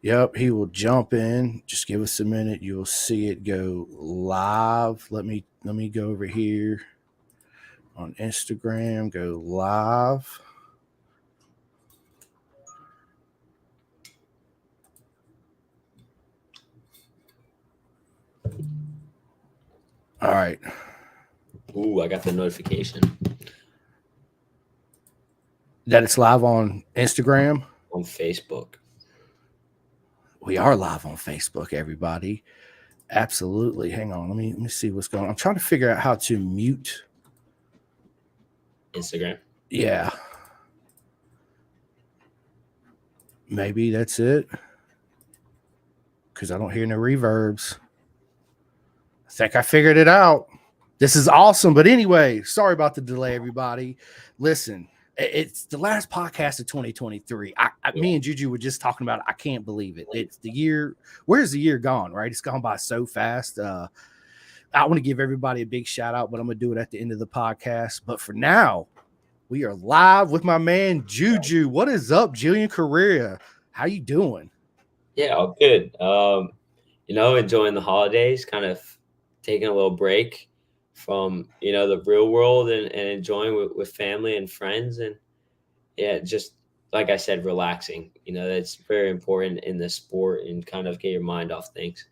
Yep, he will jump in. Just give us a minute. You'll see it go live. Let me go over here on Instagram. Go live. All right. Ooh, I got the notification That it's live on Instagram. on Facebook. We are live on Facebook, everybody. Absolutely. Hang on. Let me see what's going on. I'm trying to figure out how to mute. Instagram. Yeah. Maybe that's it. Because I don't hear no reverbs. I think I figured it out. This is awesome. But anyway, sorry about the delay, everybody. Listen, it's the last podcast of 2023. Me and Juju were just talking about it. I can't believe it. It's the year. Where's the year gone, right? It's gone by so fast. I want to give everybody a big shout out, but I'm going to do it at the end of the podcast. But for now, we are live with my man, Juju. What is up, Julian Correa? How you doing? Yeah, all good. Enjoying the holidays, kind of taking a little break from the real world and enjoying with family and friends, and yeah, just like I said, relaxing. That's very important in the sport and kind of get your mind off things.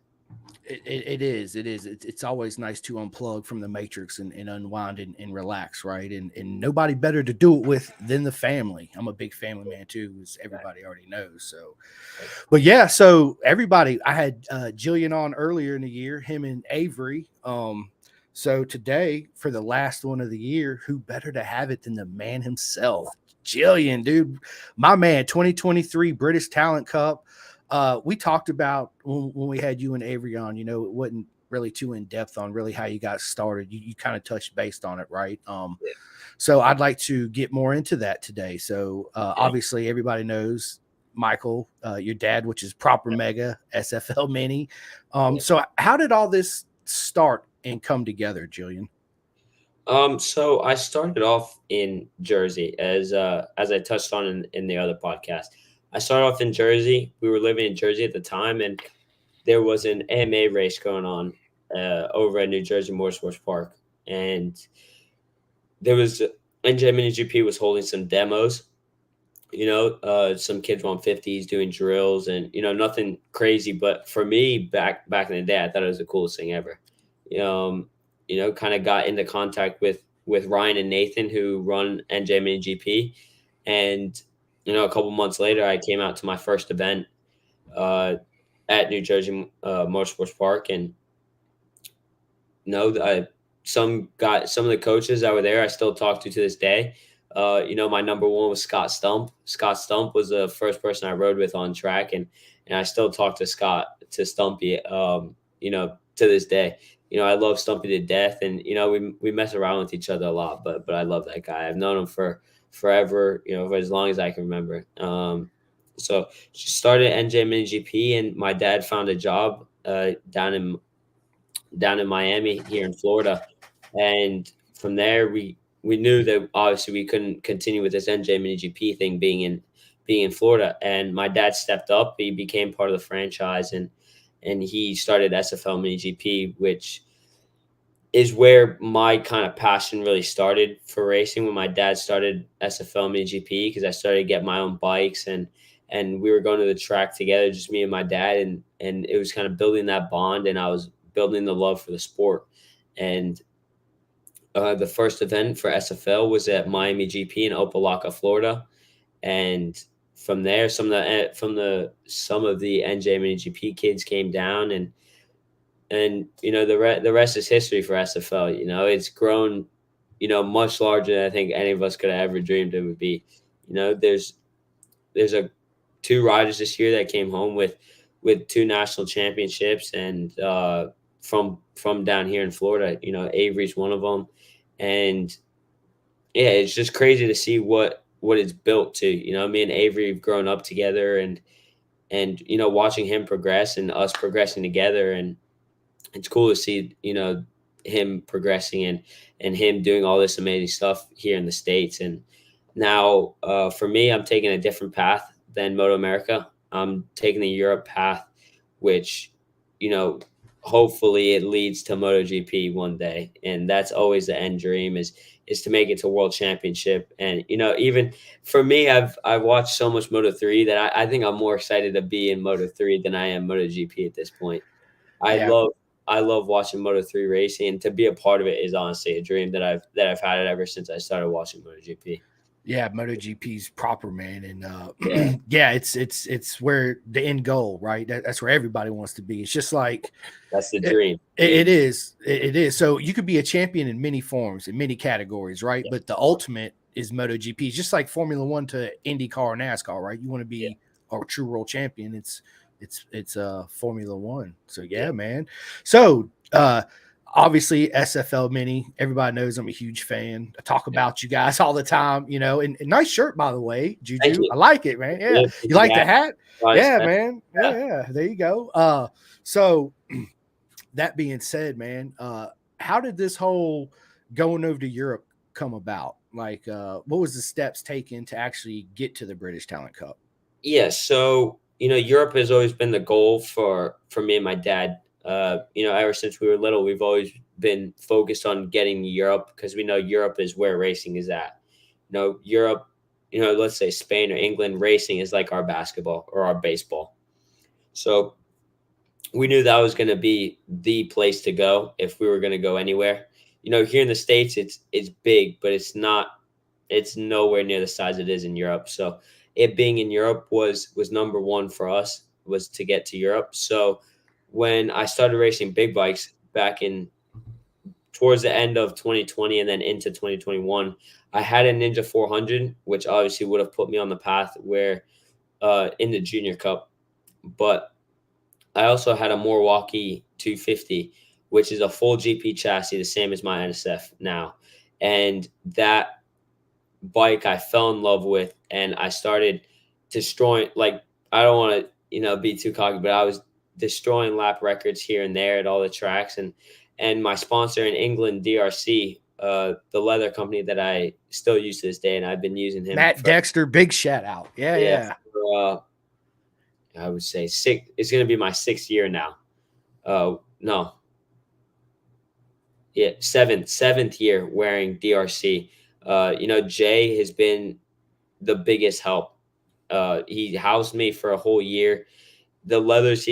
It is. It is. It's always nice to unplug from the matrix and unwind and relax, right? And nobody better to do it with than the family. I'm a big family man too, as everybody already knows. So, but yeah, so everybody, I had Jillian on earlier in the year, him and Avery. So today, for the last one of the year, who better to have it than the man himself, Jillian, dude, my man, 2023 British Talent Cup. We talked about when we had you and Avery on, it wasn't really too in depth on really how you got started. You kind of touched based on it, right? Yeah. So I'd like to get more into that today. So obviously everybody knows Michael, your dad, which is Proper Mega SFL Mini. So how did all this start and come together, Julian? So I started off in Jersey, as I touched on in the other podcast. I started off in Jersey. We were living in Jersey at the time, and there was an AMA race going on over at New Jersey Motorsports Park, and there was NJ Mini GP was holding some demos. Some kids were on 50s doing drills, and nothing crazy. But for me, back in the day, I thought it was the coolest thing ever. Kind of got into contact with Ryan and Nathan, who run NJ Mini GP, and a couple months later, I came out to my first event uh, at New Jersey Motorsports Park, and I some of the coaches that were there I still talk to this day. My number one was Scott Stump. Scott Stump was the first person I rode with on track, and I still talk to Stumpy, to this day. I love Stumpy to death, and we mess around with each other a lot. But I love that guy. I've known him for forever. For as long as I can remember. So she started NJ Mini GP, and my dad found a job down in Miami here in Florida, and from there we knew that obviously we couldn't continue with this NJ Mini GP thing being in Florida, and my dad stepped up. He became part of the franchise, and he started SFL Mini GP, which is where my kind of passion really started for racing. When my dad started SFL Mini GP, because I started to get my own bikes, and we were going to the track together, just me and my dad, and it was kind of building that bond, and I was building the love for the sport. And the first event for SFL was at Miami GP in Opelika, Florida, and from there, some of the NJ Mini GP kids came down, and the rest is history for SFL. It's grown, much larger than I think any of us could have ever dreamed it would be. There's a two riders this year that came home with two national championships, and from down here in Florida. Avery's one of them, and yeah, it's just crazy to see what it's built to. Me and Avery have grown up together, and watching him progress and us progressing together, and it's cool to see him progressing and him doing all this amazing stuff here in the States. And now for me, I'm taking a different path than Moto America. I'm taking the Europe path, which, you know, hopefully it leads to MotoGP one day. And that's always the end dream is to make it to World Championship. And, you know, even for me, I've watched so much Moto3 that I think I'm more excited to be in Moto3 than I am MotoGP at this point. I Yeah. love I love watching Moto3 racing, and to be a part of it is honestly a dream that I've had it ever since I started watching MotoGP. Yeah, MotoGP's proper, man, and Yeah, yeah, it's where the end goal, right? That's where everybody wants to be. It's just like that's the it, dream. it is. It is. So you could be a champion in many forms, in many categories, right? Yeah, But the ultimate is MotoGP. It's just like Formula One to IndyCar or NASCAR, right? You want to yeah, be a true world champion. It's Formula One. So yeah. yeah, man. So obviously SFL Mini, everybody knows I'm a huge fan. I talk Yeah. about you guys all the time, you know, and nice shirt, by the way, Thank Juju. you. I like it, man. Yeah. Yeah, You thank you. like the hat? Guys. Yeah, man. Yeah. Yeah. There you go. So that being said, man, how did this whole going over to Europe come about? Like, what was the steps taken to actually get to the British Talent Cup? Yeah, so you know, Europe has always been the goal for me and my dad. You know, ever since we were little, we've always been focused on getting to Europe because we know Europe is where racing is at. You know, Europe, you know, let's say Spain or England, racing is like our basketball or our baseball. So we knew that was going to be the place to go if we were going to go anywhere. You know, here in the States, it's big, but it's nowhere near the size it is in Europe. So it being in Europe was number one for us, was to get to Europe. So when I started racing big bikes back in towards the end of 2020 and then into 2021, I had a Ninja 400, which obviously would have put me on the path where in the Junior Cup, but I also had a Milwaukee 250, which is a full GP chassis, the same as my NSF now. And that bike I fell in love with, and I started destroying. Like, I don't want to, you know, be too cocky, but I was destroying lap records here and there at all the tracks. And my sponsor in England, DRC, the leather company that I still use to this day, and I've been using him Matt for, Dexter, big shout out. Yeah, yeah, yeah. for, I would say six. It's going to be my 6th year now. No, yeah, seventh year wearing DRC. You know, Jay has been the biggest help. He housed me for a whole year. The leathers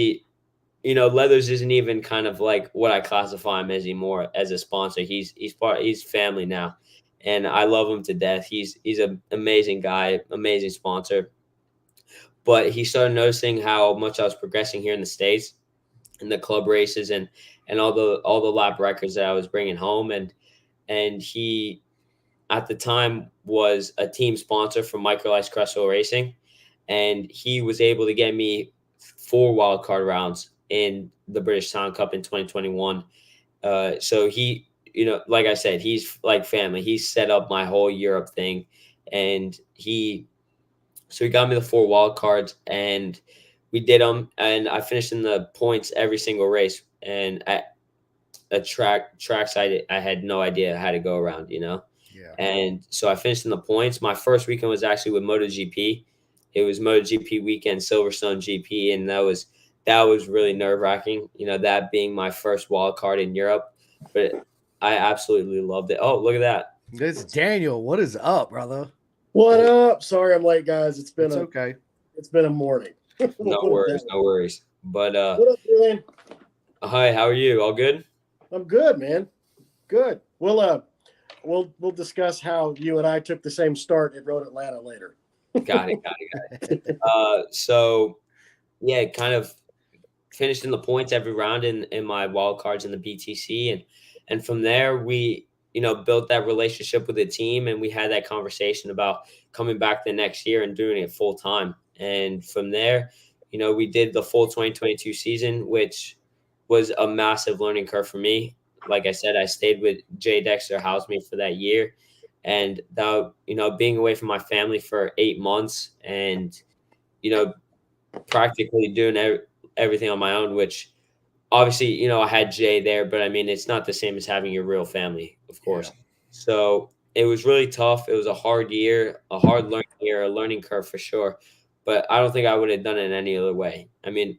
you know, leathers isn't even kind of like what I classify him as anymore as a sponsor. He's family now, and I love him to death. He's an amazing guy, amazing sponsor. But he started noticing how much I was progressing here in the States, in the club races and all the lap records that I was bringing home, and he at the time was a team sponsor for Microlife Crestwell Racing, and he was able to get me 4 wildcard rounds in the British Talent Cup in 2021. So he, you know, like I said, he's like family. He set up my whole Europe thing, and he got me the 4 wildcards, and we did them, and I finished in the points every single race. And at a tracks I had no idea how to go around, you know. Yeah. And so I finished in the points. My first weekend was actually with MotoGP. It was MotoGP weekend, Silverstone GP, and that was really nerve wracking. You know, that being my first wild card in Europe, but I absolutely loved it. Oh, look at that! It's Daniel. What is up, brother? What up? Sorry I'm late, guys. It's been okay. it's been a morning. No worries, no worries. But What up, Julian? hi, how are you? All good? I'm good, man. Good. We'll discuss how you and I took the same start at Road Atlanta later. Got it. So yeah, kind of finished in the points every round in my wild cards in the BTC, and from there we, you know, built that relationship with the team, and we had that conversation about coming back the next year and doing it full time. And from there, you know, we did the full 2022 season, which was a massive learning curve for me. Like I said, I stayed with Jay Dexter, housed me for that year, and that, you know, being away from my family for 8 months, and, you know, practically doing everything on my own, which obviously, you know, I had Jay there, but I mean, it's not the same as having your real family, of course. Yeah. So it was really tough. It was a hard year, a hard learning year, a learning curve for sure. but I don't think I would have done it any other way. I mean,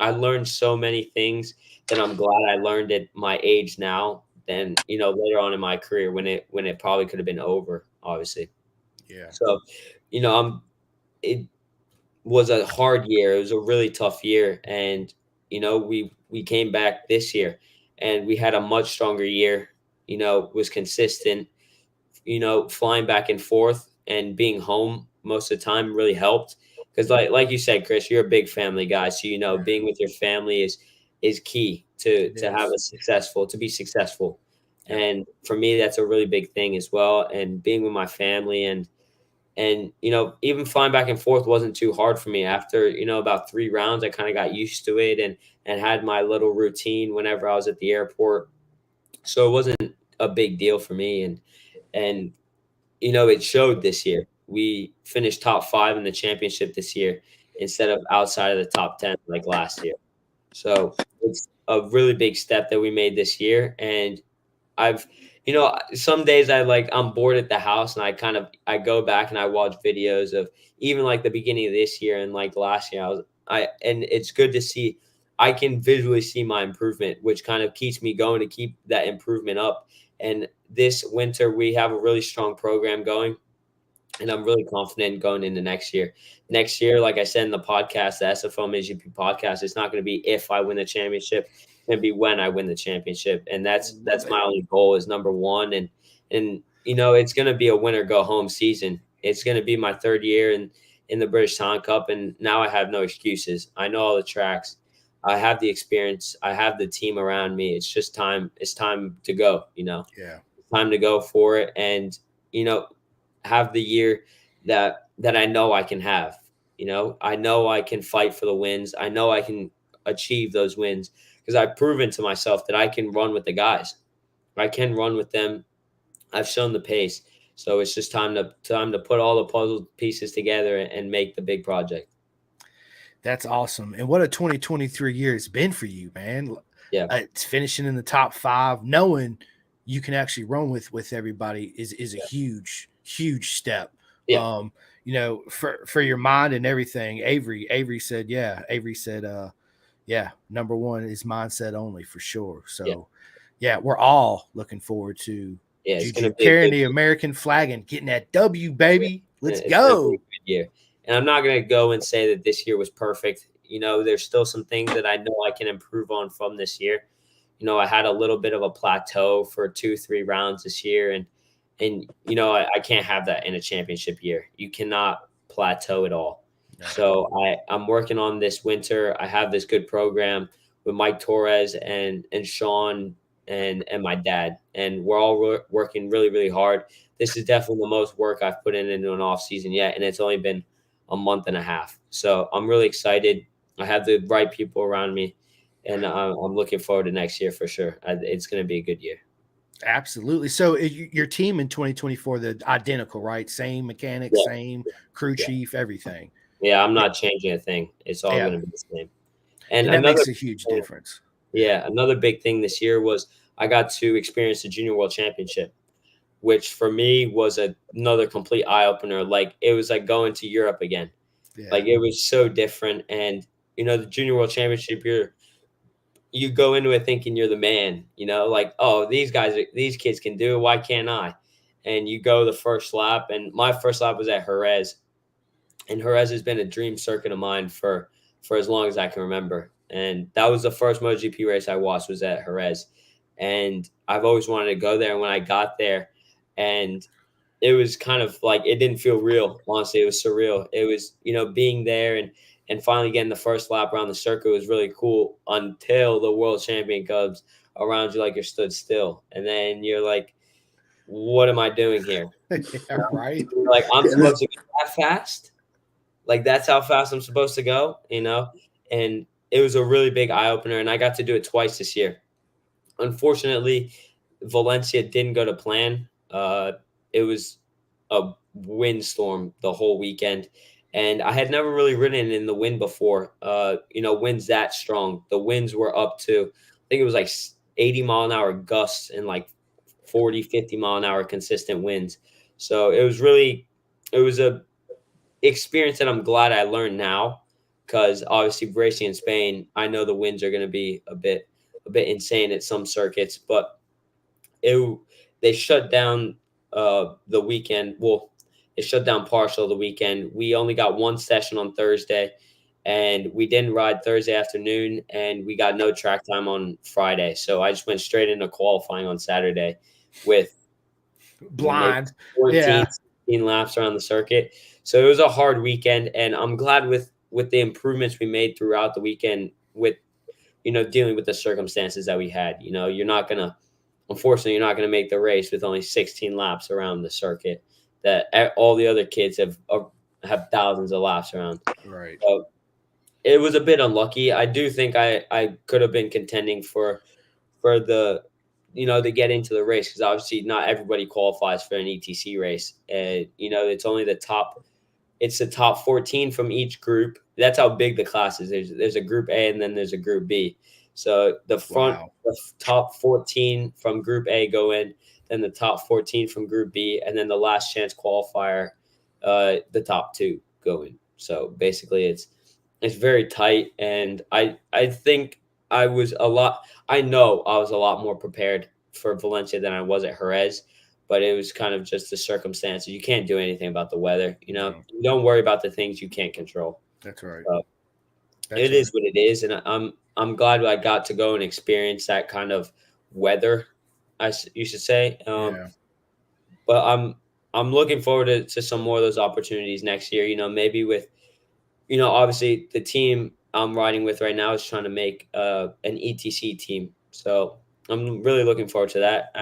I learned so many things that I'm glad I learned at my age now than, later on in my career when it probably could have been over, obviously. Yeah. So, it was a hard year. It was a really tough year. And, we came back this year and we had a much stronger year, was consistent, flying back and forth and being home most of the time really helped. Because like you said, Chris, you're a big family guy. So, being with your family is key to It have is. to be successful. Yep. And for me, that's a really big thing as well. And being with my family and even flying back and forth wasn't too hard for me. After about 3 rounds, I kind of got used to it and had my little routine whenever I was at the airport. So it wasn't a big deal for me. And it showed this year. We finished top 5 in the championship this year instead of outside of the top 10 like last year. So it's a really big step that we made this year. And I've, some days I'm bored at the house and I go back and I watch videos of even like the beginning of this year and like last year. And it's good to see. I can visually see my improvement, which kind of keeps me going to keep that improvement up. And this winter we have a really strong program going, and I'm really confident going into next year. Next year, like I said in the podcast, the SFLMINIGP podcast, it's not going to be if I win the championship; it's going to be when I win the championship, and that's my only goal is number one. And it's going to be a winner go home season. It's going to be my 3rd year in the British Talent Cup, and now I have no excuses. I know all the tracks. I have the experience. I have the team around me. It's just time. It's time to go. Yeah. It's time to go for it, and have the year that I know I can have. I know I can fight for the wins. I know I can achieve those wins because I've proven to myself that I can run with the guys. I can run with them. I've shown the pace. So it's just time to put all the puzzle pieces together and make the big project. That's awesome. And what a 2023 year it's been for you, man. Yeah. It's finishing in the top 5, knowing you can actually run with everybody is a huge step. Yeah. For your mind and everything. Avery said, number one is mindset only for sure. So we're all looking forward to it's Juju gonna be carrying the American flag and getting that W, baby. Let's go. Good year. And I'm not going to go and say that this year was perfect. There's still some things that I know I can improve on from this year. I had a little bit of a plateau for 2-3 rounds this year. And I can't have that in a championship year. You cannot plateau at all. No. So I'm working on this winter. I have this good program with Mike Torres and Sean and my dad. And we're all working really, really hard. This is definitely the most work I've put into an off season yet. And it's only been a month and a half. So I'm really excited. I have the right people around me, and I'm looking forward to next year for sure. It's going to be a good year. Absolutely. So your team in 2024, they're identical, right? Same mechanics, same crew chief, everything. Yeah, I'm not changing a thing. It's all going to be the same. And that makes a huge difference. Yeah, another big thing this year was I got to experience the Junior World Championship, which for me was another complete eye opener. Like it was like going to Europe again. Yeah. Like it was so different. And the Junior World Championship, you go into it thinking you're the man. Like, oh, these kids can do it. Why can't I? And you go the first lap, and my first lap was at Jerez, and Jerez has been a dream circuit of mine for as long as I can remember. And that was the first MotoGP race I watched was at Jerez, and I've always wanted to go there. And when I got there, and it was kind of like it didn't feel real. Honestly, it was surreal. It was being there and finally getting the first lap around the circuit was really cool until the world champion comes around you like you're stood still, and then you're like, "What am I doing here?" Yeah, right? Like I'm supposed to go that fast. Like that's how fast I'm supposed to go, And it was a really big eye opener, and I got to do it twice this year. Unfortunately, Valencia didn't go to plan. It was a windstorm the whole weekend, and I had never really ridden in the wind before. Winds that strong. The winds were up to, I think it was like 80 mile an hour gusts and like 40, 50 mile an hour consistent winds. So it was experience that I'm glad I learned now, because obviously racing in Spain, I know the winds are going to be a bit insane at some circuits, but they shut down the weekend. Well, it shut down partial of the weekend. We only got one session on Thursday, and we didn't ride Thursday afternoon, and we got no track time on Friday. So I just went straight into qualifying on Saturday with Blind. maybe 14, Yeah. 16 laps around the circuit. So it was a hard weekend, and I'm glad with the improvements we made throughout the weekend with, dealing with the circumstances that we had. Unfortunately, you're not going to make the race with only 16 laps around the circuit that all the other kids have thousands of laps around. Right. So it was a bit unlucky. I do think I could have been contending for the, to get into the race, because obviously not everybody qualifies for an ETC race. And, it's only the top 14 from each group. That's how big the class is. There's a group A and then there's a group B. So the top 14 from Group A go in, then the top 14 from Group B, and then the last chance qualifier, the top 2 go in. So basically, it's very tight, and I think I was a lot more prepared for Valencia than I was at Jerez, but it was kind of just the circumstances. You can't do anything about the weather. You don't worry about the things you can't control. That's right. It is what it is, and I'm glad I got to go and experience that kind of weather, you should say. But I'm looking forward to some more of those opportunities next year. Maybe with, obviously the team I'm riding with right now is trying to make an ETC team, so I'm really looking forward to that.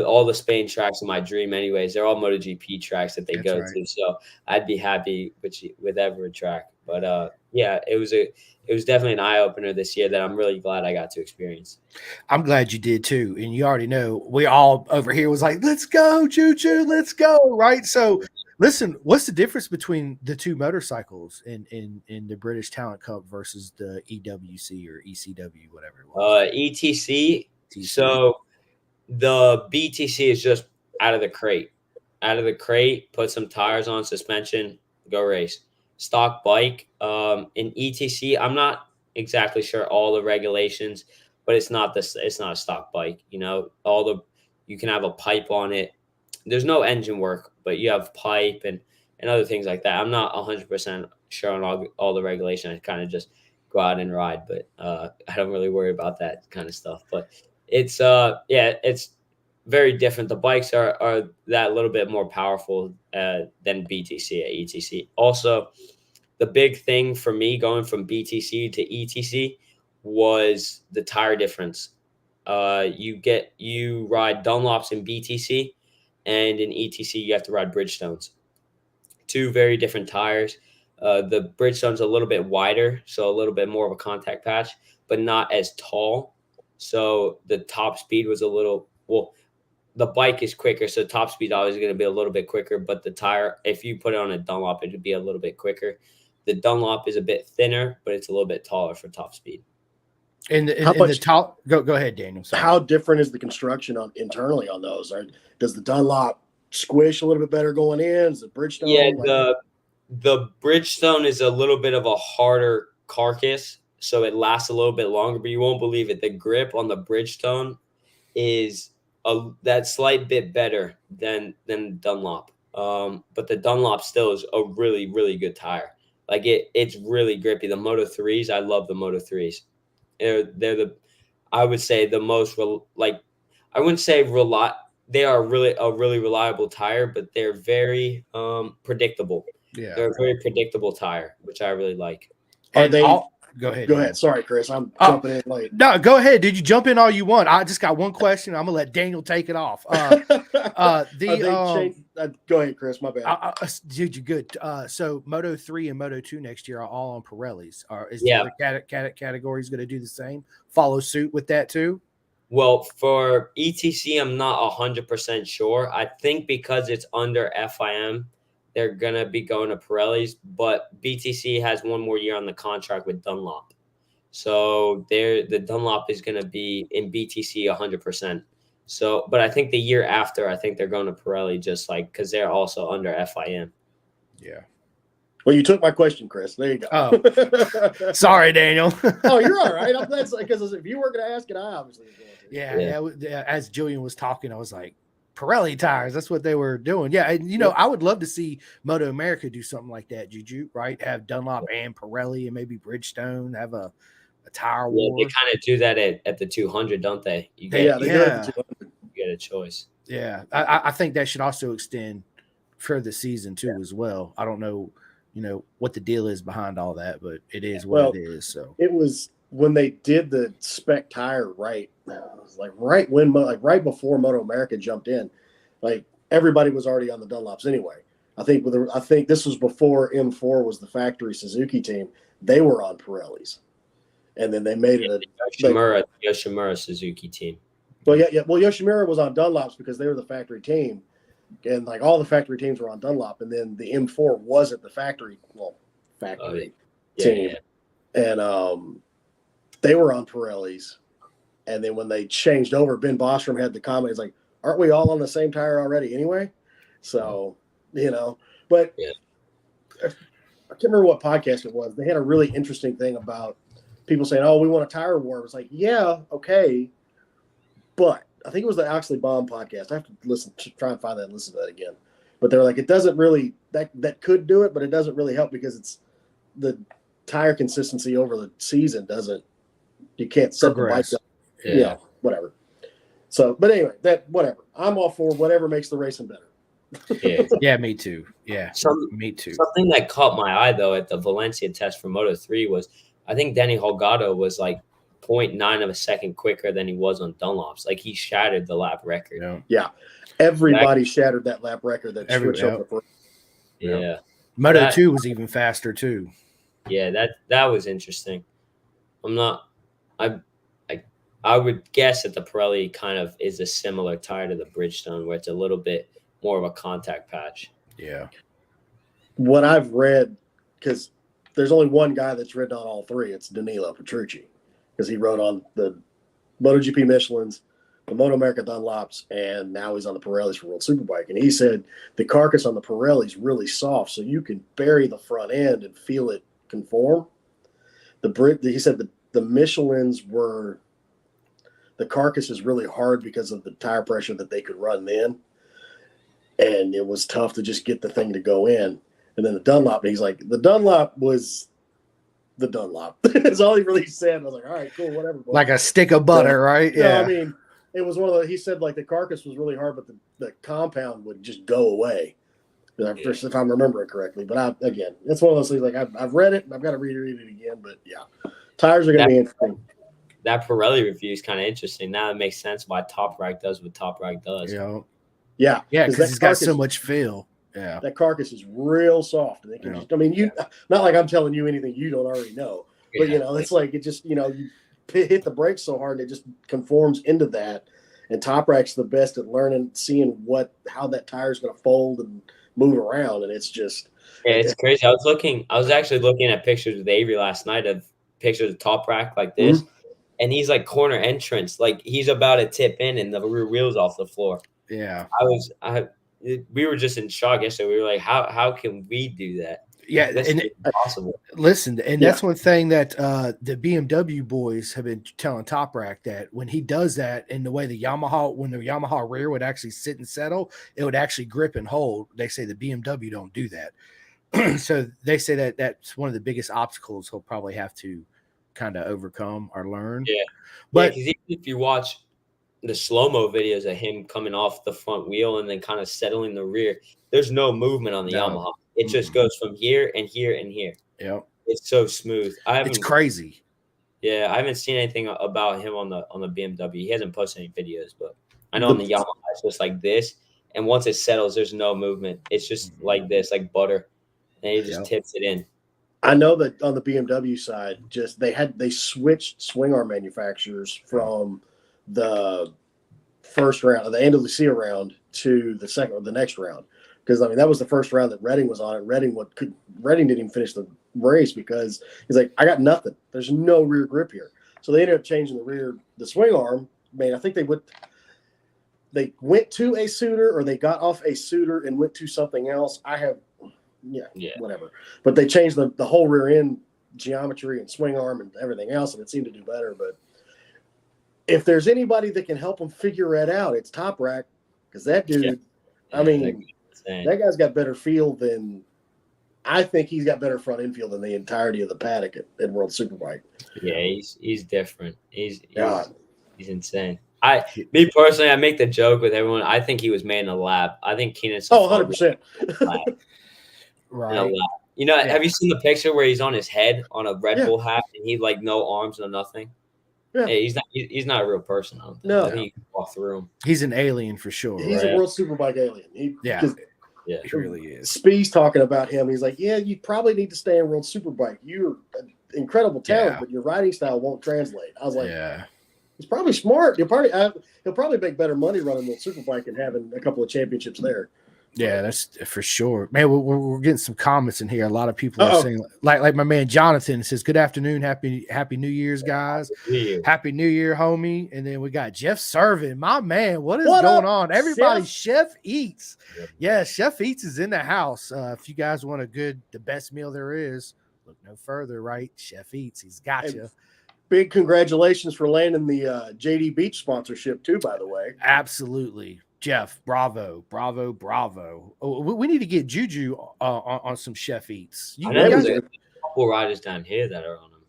All the Spain tracks are my dream, anyways. They're all MotoGP tracks that they go to, so I'd be happy with every track. But yeah, it was definitely an eye opener this year that I'm really glad I got to experience. I'm glad you did too. And you already know we all over here was like, let's go, choo choo, let's go. Right. So listen, what's the difference between the two motorcycles in the British Talent Cup versus the EWC or ECW, whatever it was? ETC. So the BTC is just out of the crate. Put some tires on, suspension, go race. Stock bike. In ETC, I'm not exactly sure all the regulations, but it's not a stock bike. You can have a pipe on it. There's no engine work, but you have pipe and other things like that. I'm not 100% sure on all the regulation. I kind of just go out and ride, but I don't really worry about that kind of stuff. But it's it's very different. The bikes are that little bit more powerful than BTC at ETC. Also, the big thing for me going from BTC to ETC was the tire difference. You ride Dunlops in BTC, and in ETC you have to ride Bridgestones. Two very different tires. The Bridgestone's a little bit wider, so a little bit more of a contact patch, but not as tall. So the top speed was the bike is quicker, so top speed always going to be a little bit quicker, but the tire, if you put it on a Dunlop, it would be a little bit quicker. The Dunlop is a bit thinner, but it's a little bit taller for top speed. And the top, go ahead, Daniel. Sorry. How different is the construction internally on those? Does the Dunlop squish a little bit better going in? Is the Bridgestone? Yeah, the Bridgestone is a little bit of a harder carcass, so it lasts a little bit longer, but you won't believe it. The grip on the Bridgestone is that slight bit better than Dunlop. But the Dunlop still is a really, really good tire. Like it's really grippy. The Moto 3s, I love the Moto 3s. They're I would say the most I wouldn't say they are really a really reliable tire, but they're very predictable. Yeah, they're a very predictable tire, which I really like. Go ahead. Go ahead. Sorry, Chris. I'm jumping in late. No, go ahead. Did you jump in all you want? I just got one question. I'm gonna let Daniel take it off. Go ahead, Chris. My bad. Dude, you're good. So Moto 3 and Moto 2 next year are all on Pirellis. Is the other categories going to do the same? Follow suit with that too? Well, for ETC, I'm not 100% sure. I think because it's under FIM, they're going to be going to Pirellis, but BTC has one more year on the contract with Dunlop. So the Dunlop is going to be in BTC 100%. So, but I think the year after, I think they're going to Pirelli just because they're also under FIM. Yeah. Well, you took my question, Chris. There you go. Oh, sorry, Daniel. Oh, you're all right. That's because if you were going to ask it, I obviously was going to. Yeah. As Julian was talking, I was like, Pirelli tires. That's what they were doing. Yeah, and I would love to see Moto America do something like that, Juju. Right? Have Dunlop and Pirelli and maybe Bridgestone have a tire war. They kind of do that at the 200, don't they? They do it at the 200. You get a choice. Yeah, I think that should also extend for the season too as well. I don't know, what the deal is behind all that, but it is what it is. So it was when they did the spec tire, right? It was like right before Moto America jumped in, like everybody was already on the Dunlops anyway. I think this was before M4 was the factory Suzuki team. They were on Pirellis, and then they made it a Yoshimura Suzuki team. Well, yeah. Well, Yoshimura was on Dunlops because they were the factory team, and like all the factory teams were on Dunlop, and then the M4 wasn't the factory team, and they were on Pirellis, and then when they changed over, Ben Bostrom had the comment, he's like, "Aren't we all on the same tire already anyway?" So but I can't remember what podcast it was. They had a really interesting thing about people saying, "Oh, we want a tire war." It was like, yeah, okay. But I think it was the Oxley Bomb podcast. I have to try and find that and listen to that again. But they're like, it doesn't really that could do it, but it doesn't really help because it's the tire consistency over the season you can't set the bike up. Yeah, whatever. So, but anyway, whatever. I'm all for whatever makes the racing better. Yeah, me too. Yeah, me too. Something that caught my eye though at the Valencia test for Moto3 was I think Danny Holgado was like 0.9 of a second quicker than he was on Dunlops. Like he shattered the lap record. Yeah. Everybody shattered that lap record that switched over. Yeah. Moto 2 was even faster too. Yeah, that was interesting. I would guess that the Pirelli kind of is a similar tire to the Bridgestone where it's a little bit more of a contact patch. Yeah. What I've read, because there's only one guy that's ridden on all three, it's Danilo Petrucci. Because he rode on the MotoGP Michelins, the Moto America Dunlops, and now he's on the Pirellis for World Superbike. And he said the carcass on the Pirelli is really soft, so you can bury the front end and feel it conform. He said the Michelins were the carcass is really hard because of the tire pressure that they could run then, and it was tough to just get the thing to go in. And then the Dunlop, he's like, the Dunlop was the Dunlop. That's all he really said. I was like, all right, cool, whatever. But, like a stick of butter, right? Yeah. I mean, it was one of the, he said like the carcass was really hard, but the compound would just go away. If I'm remembering correctly. But again, it's one of those things like I've read it and I've got to reread it again. But yeah, tires are going to be interesting. That Pirelli review is kind of interesting. Now it makes sense why Top Rack does what Top Rack does. Yeah, because it's got so much feel. Yeah, that carcass is real soft. And they can not like I'm telling you anything you don't already know, but it's like it just you hit the brakes so hard and it just conforms into that. And Top Rack's the best at learning, seeing how that tire is going to fold and move around, and it's just it's crazy. I was actually looking at pictures with Avery last night of pictures of Top Rack like this, and he's like corner entrance, like he's about to tip in and the rear wheel's off the floor. Yeah, we were just in shock yesterday. We were like, how can we do that? Yeah, that's impossible. Listen, and that's one thing that the BMW boys have been telling Top Rack, that when he does that, and the way when the Yamaha rear would actually sit and settle, it would actually grip and hold. They say the BMW don't do that. So they say that that's one of the biggest obstacles he'll probably have to kind of overcome or learn. Yeah, but even if you watch the slow-mo videos of him coming off the front wheel and then kind of settling the rear, there's no movement on the Yamaha. It just goes from here and here and here. Yeah, it's so smooth. It's crazy. Yeah, I haven't seen anything about him on the BMW. He hasn't posted any videos, but I know on the Yamaha it's just like this. And once it settles, there's no movement. It's just like this, like butter, and he just tips it in. I know that on the BMW side, they switched swing arm manufacturers from the first round, the Andalusia round, to the next round. Because that was the first round that Redding was on, and Redding didn't even finish the race because he's like, I got nothing. There's no rear grip here. So they ended up changing the swing arm. I think they went to a Suitor, or they got off a Suitor and went to something else. whatever. But they changed the whole rear end geometry and swing arm and everything else, and it seemed to do better. But if there's anybody that can help them figure it out, it's Top Rack, because that dude, I mean, that guy's got better feel than – I think he's got better front end feel than the entirety of the paddock at World Superbike. Yeah, he's different. He's insane. Me personally, I make the joke with everyone. I think he was made in a lab. I think Keenan's 100%. Right. You know, have you seen the picture where he's on his head on a Red Bull hat and he like no arms, no nothing? Yeah. Hey, he's not a real person. I don't think. No. I think you can walk through him. He's an alien for sure. He's a World Superbike alien. He really is. Spee's talking about him. He's like, yeah, you probably need to stay in World Superbike. You're an incredible talent, but your riding style won't translate. I was like, he's probably smart. He'll probably make better money running World Superbike and having a couple of championships there. Yeah, that's for sure, man. We're getting some comments in here. A lot of people are saying, like my man Jonathan says, "Good afternoon, happy New Year's, guys. Happy New Year, homie." And then we got Jeff Servin, my man. What is going on, everybody? Chef Eats, Chef Eats is in the house. If you guys want the best meal there is, look no further, right? Chef Eats, he's got you. Big congratulations for landing the JD Beach sponsorship too, by the way. Absolutely. Jeff, bravo. Oh, we need to get Juju on some Chef Eats. I know there's a couple riders down here that are on them.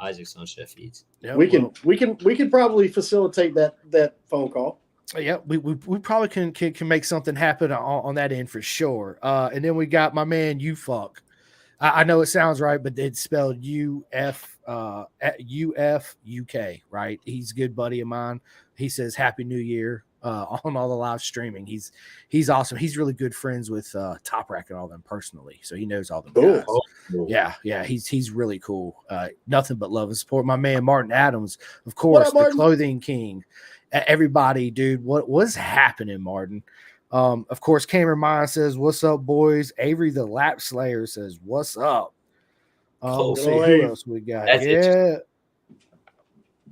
Isaac's on Chef Eats. Yep. We can probably facilitate that phone call. Yeah, we probably can make something happen on that end for sure. And then we got my man UFUK. I know it sounds right, but it's spelled UFUK, right? He's a good buddy of mine. He says Happy New Year on all the live streaming. He's awesome. He's really good friends with Top Rack and all them personally, so he knows all them guys. Cool. Yeah, he's really cool. Nothing but love and support. My man Martin Adams, of course, the clothing king. Everybody, dude, what's happening, Martin? Of course, Cameron Meyer says, "What's up, boys?" Avery the Lap Slayer says, "What's up?" We'll see who else we got.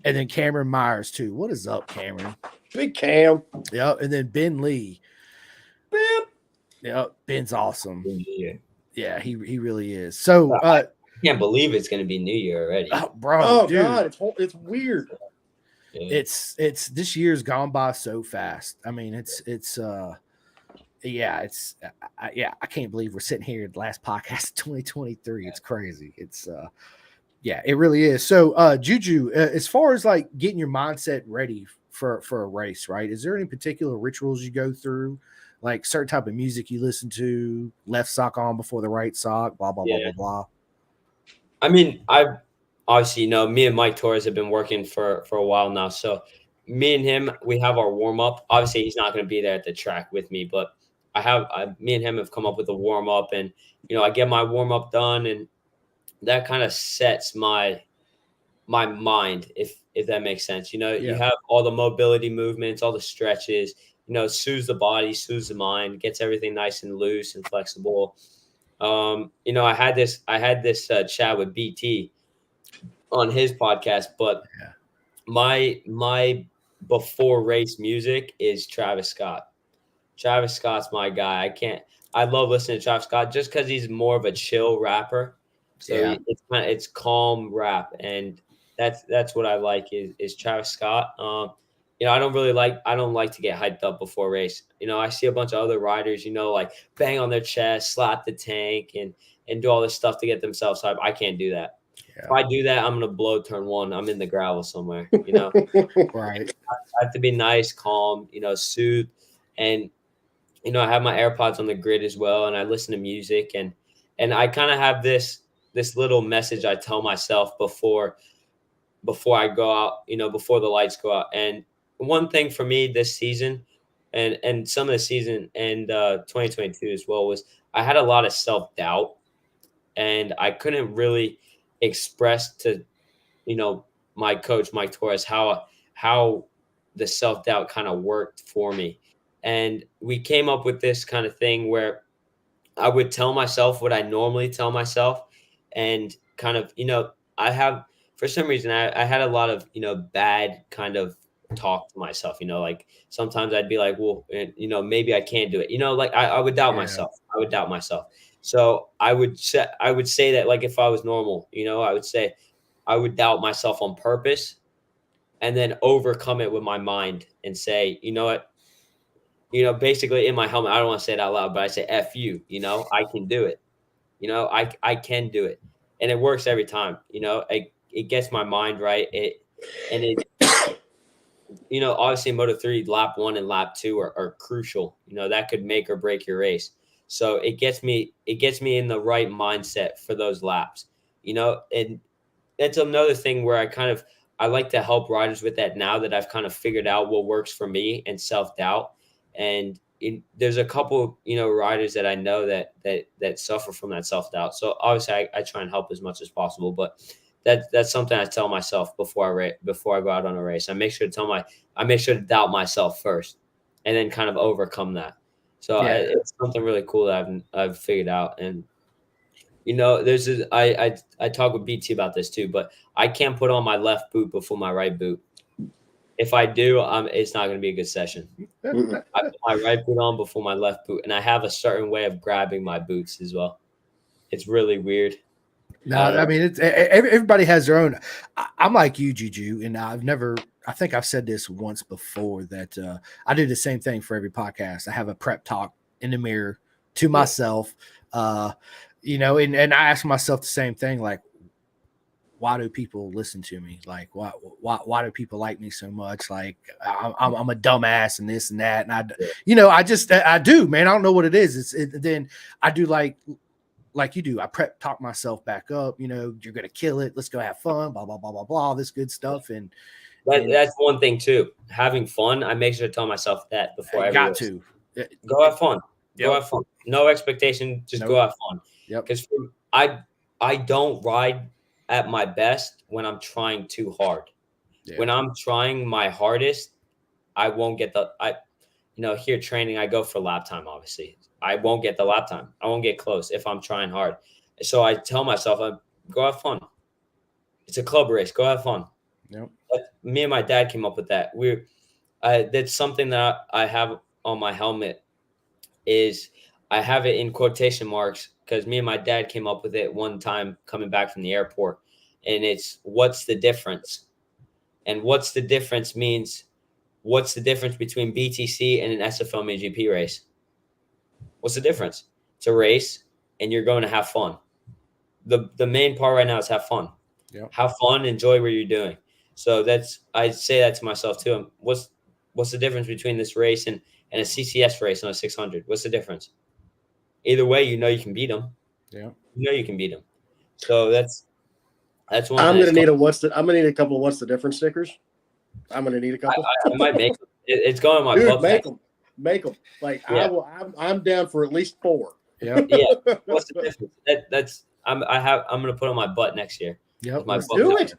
And then Cameron Myers too. What is up, Cameron? Big Cam. Yeah, and then Ben Lee. Ben's awesome. Yeah, he really is. So I can't believe it's going to be New Year already, bro. Dude. God, it's weird. It's this year's gone by so fast. I mean, I can't believe we're sitting here at the last podcast 2023. It's crazy. It really is. So Juju, as far as like getting your mindset ready for a race, right? Is there any particular rituals you go through, like certain type of music you listen to, left sock on before the right sock, blah blah blah blah. I mean, obviously, me and Mike Torres have been working for a while now. So me and him, we have our warm up. Obviously, he's not going to be there at the track with me, but me and him have come up with a warm up, and I get my warm up done, and that kind of sets my mind, if that makes sense. You have all the mobility movements, all the stretches. Soothes the body, soothes the mind, gets everything nice and loose and flexible. I had this chat with BT on his podcast, but my before race music is Travis Scott. Travis Scott's my guy. I love listening to Travis Scott just because he's more of a chill rapper. So it's calm rap, and that's what I like is Travis Scott. I don't like to get hyped up before race. I see a bunch of other riders, like bang on their chest, slap the tank, and do all this stuff to get themselves hyped. I can't do that. Yeah. If I do that, I'm gonna blow turn one. I'm in the gravel somewhere. Right. I have to be nice, calm, soothe, and I have my AirPods on the grid as well, and I listen to music, and I kind of have this little message I tell myself before I go out, before the lights go out. And one thing for me this season and some of the season and 2022 as well was I had a lot of self-doubt, and I couldn't really express to, my coach, Mike Torres, how the self-doubt kind of worked for me. And we came up with this kind of thing where I would tell myself what I normally tell myself, and kind of, for some reason, I had a lot of, bad kind of talk to myself, like sometimes I'd be like, well, maybe I can't do it. Like I would doubt myself. I would doubt myself. So I would say that, like, if I was normal, I would say I would doubt myself on purpose and then overcome it with my mind and say, you know what, basically in my helmet, I don't want to say it out loud, but I say, F you, I can do it. I can do it. And it works every time, it gets my mind right. Obviously Moto3 lap 1 and lap 2 are crucial. That could make or break your race. So it gets me in the right mindset for those laps, and that's another thing where I like to help riders with that now that I've kind of figured out what works for me and self-doubt. And there's a couple, riders that I know that suffer from that self-doubt. So obviously I try and help as much as possible, but that's something I tell myself before I go out on a race. I make sure to doubt myself first and then kind of overcome that. So it's something really cool that I've figured out. And, I talk with BT about this too, but I can't put on my left boot before my right boot. If I do, it's not going to be a good session. I put my right boot on before my left boot, and I have a certain way of grabbing my boots as well. It's really weird. No, I mean, everybody has their own. I'm like you, Juju, and I think I've said this once before that I do the same thing for every podcast. I have a prep talk in the mirror to myself, and I ask myself the same thing, like, why do people listen to me? Like, why do people like me so much? Like, I'm a dumbass and this and that. And I do, man. I don't know what it is. Then I do like you do. I prep talk myself back up. You're going to kill it. Let's go have fun, blah, blah, blah, blah, blah, all this good stuff. And that's one thing too. Having fun. I make sure to tell myself that before I got to go have fun. Go have fun. No expectation. Just go have fun. Because I don't ride at my best when I'm trying too hard. When I'm trying my hardest, I won't get here training, I go for lap time, obviously. I won't get the lap time. I won't get close if I'm trying hard. So I tell myself, go have fun. It's a club race. Go have fun. Yep. Me and my dad came up with that. That's something that I have on my helmet is I have it in quotation marks because me and my dad came up with it one time coming back from the airport. And it's, what's the difference? And what's the difference means, what's the difference between BTC and an SFLMINIGP race? What's the difference? It's a race and you're going to have fun. The main part right now is have fun. Yep. Have fun, enjoy what you're doing. So I say that to myself too. What's the difference between this race and a CCS race on a 600? What's the difference? Either way, you can beat them. Yeah. You can beat them. So that's one. I'm gonna need a couple of what's the difference stickers. I'm gonna need a couple. I might make them. It's going on my Dude, book. make them. Like I'm down for at least 4. Yeah. What's the difference? I'm gonna put on my butt next year. Yeah. Let's do it.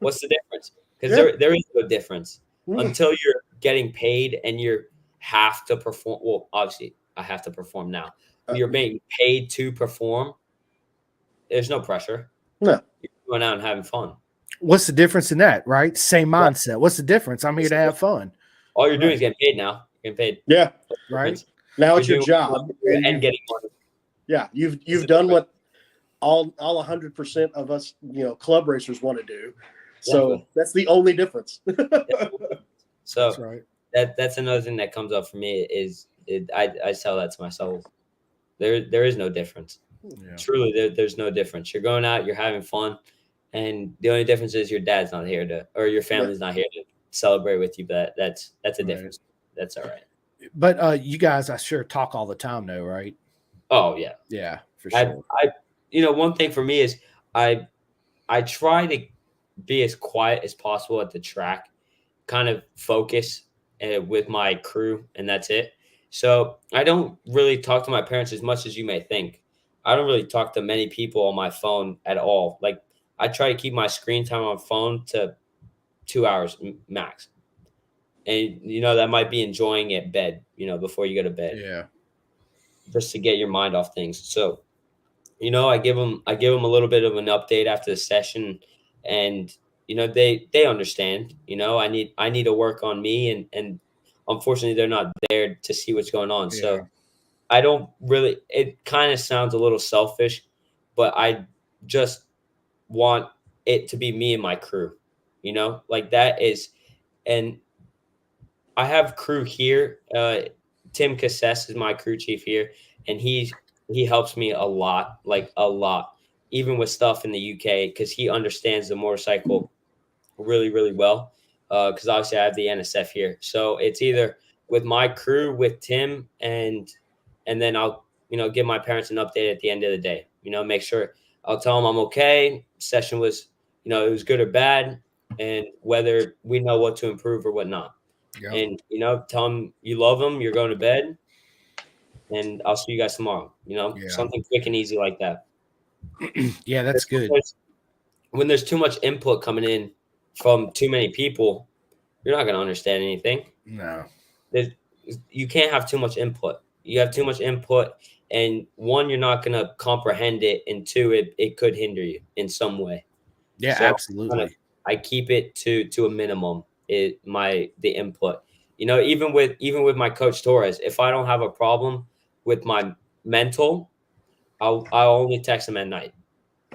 What's the difference? Because there is no difference until you're getting paid and you have to perform. Well, obviously I have to perform now. When you're being paid to perform, there's no pressure. No. You're going out and having fun. What's the difference in that, right? Same mindset. Right. What's the difference? I'm here to have fun. All you're doing is getting paid now. You're getting paid. Yeah. Right. Now it's your job. And getting money. Yeah. You've done what all 100% of us, club racers want to do. So that's the only difference. So that's right. That's another thing that comes up for me is I tell that to myself. There is no difference. Yeah. Truly, there's no difference. You're going out, you're having fun, and the only difference is your dad's not here or your family's not here to celebrate with you. But that's a difference. That's all right. But you guys, I sure talk all the time, though, right? Oh yeah, yeah, for sure. One thing for me is I try to be as quiet as possible at the track, kind of focus with my crew, and that's it. So I don't really talk to my parents as much as you may think. I don't really talk to many people on my phone at all. Like I try to keep my screen time on phone to 2 hours max. And, that might be enjoying it bed, before you go to bed. Yeah. Just to get your mind off things. So, I give them a little bit of an update after the session. And, they understand. I need to work on me, and unfortunately they're not there to see what's going on. Yeah. So I don't really. It kind of sounds a little selfish, but I just want it to be me and my crew. Like that is, and I have crew here. Tim Cassess is my crew chief here, and he helps me a lot, like a lot, even with stuff in the UK because he understands the motorcycle really, really well. Because obviously I have the NSF here, so it's either with my crew with Tim, and then I'll give my parents an update at the end of the day. Make sure I'll tell them I'm okay. Session was it was good or bad, and whether we know what to improve or what not. Yep. And tell them you love them, you're going to bed, and I'll see you guys tomorrow. Yeah. Something quick and easy like that. Yeah, that's good. When there's too much input coming in from too many people, you're not going to understand anything. No. You can't have too much input. You have too much input, and one, you're not going to comprehend it, and two, it could hinder you in some way. Yeah, So absolutely. I keep it to a minimum. The input. Even with my coach Torres, if I don't have a problem with my mental, I'll only text him at night,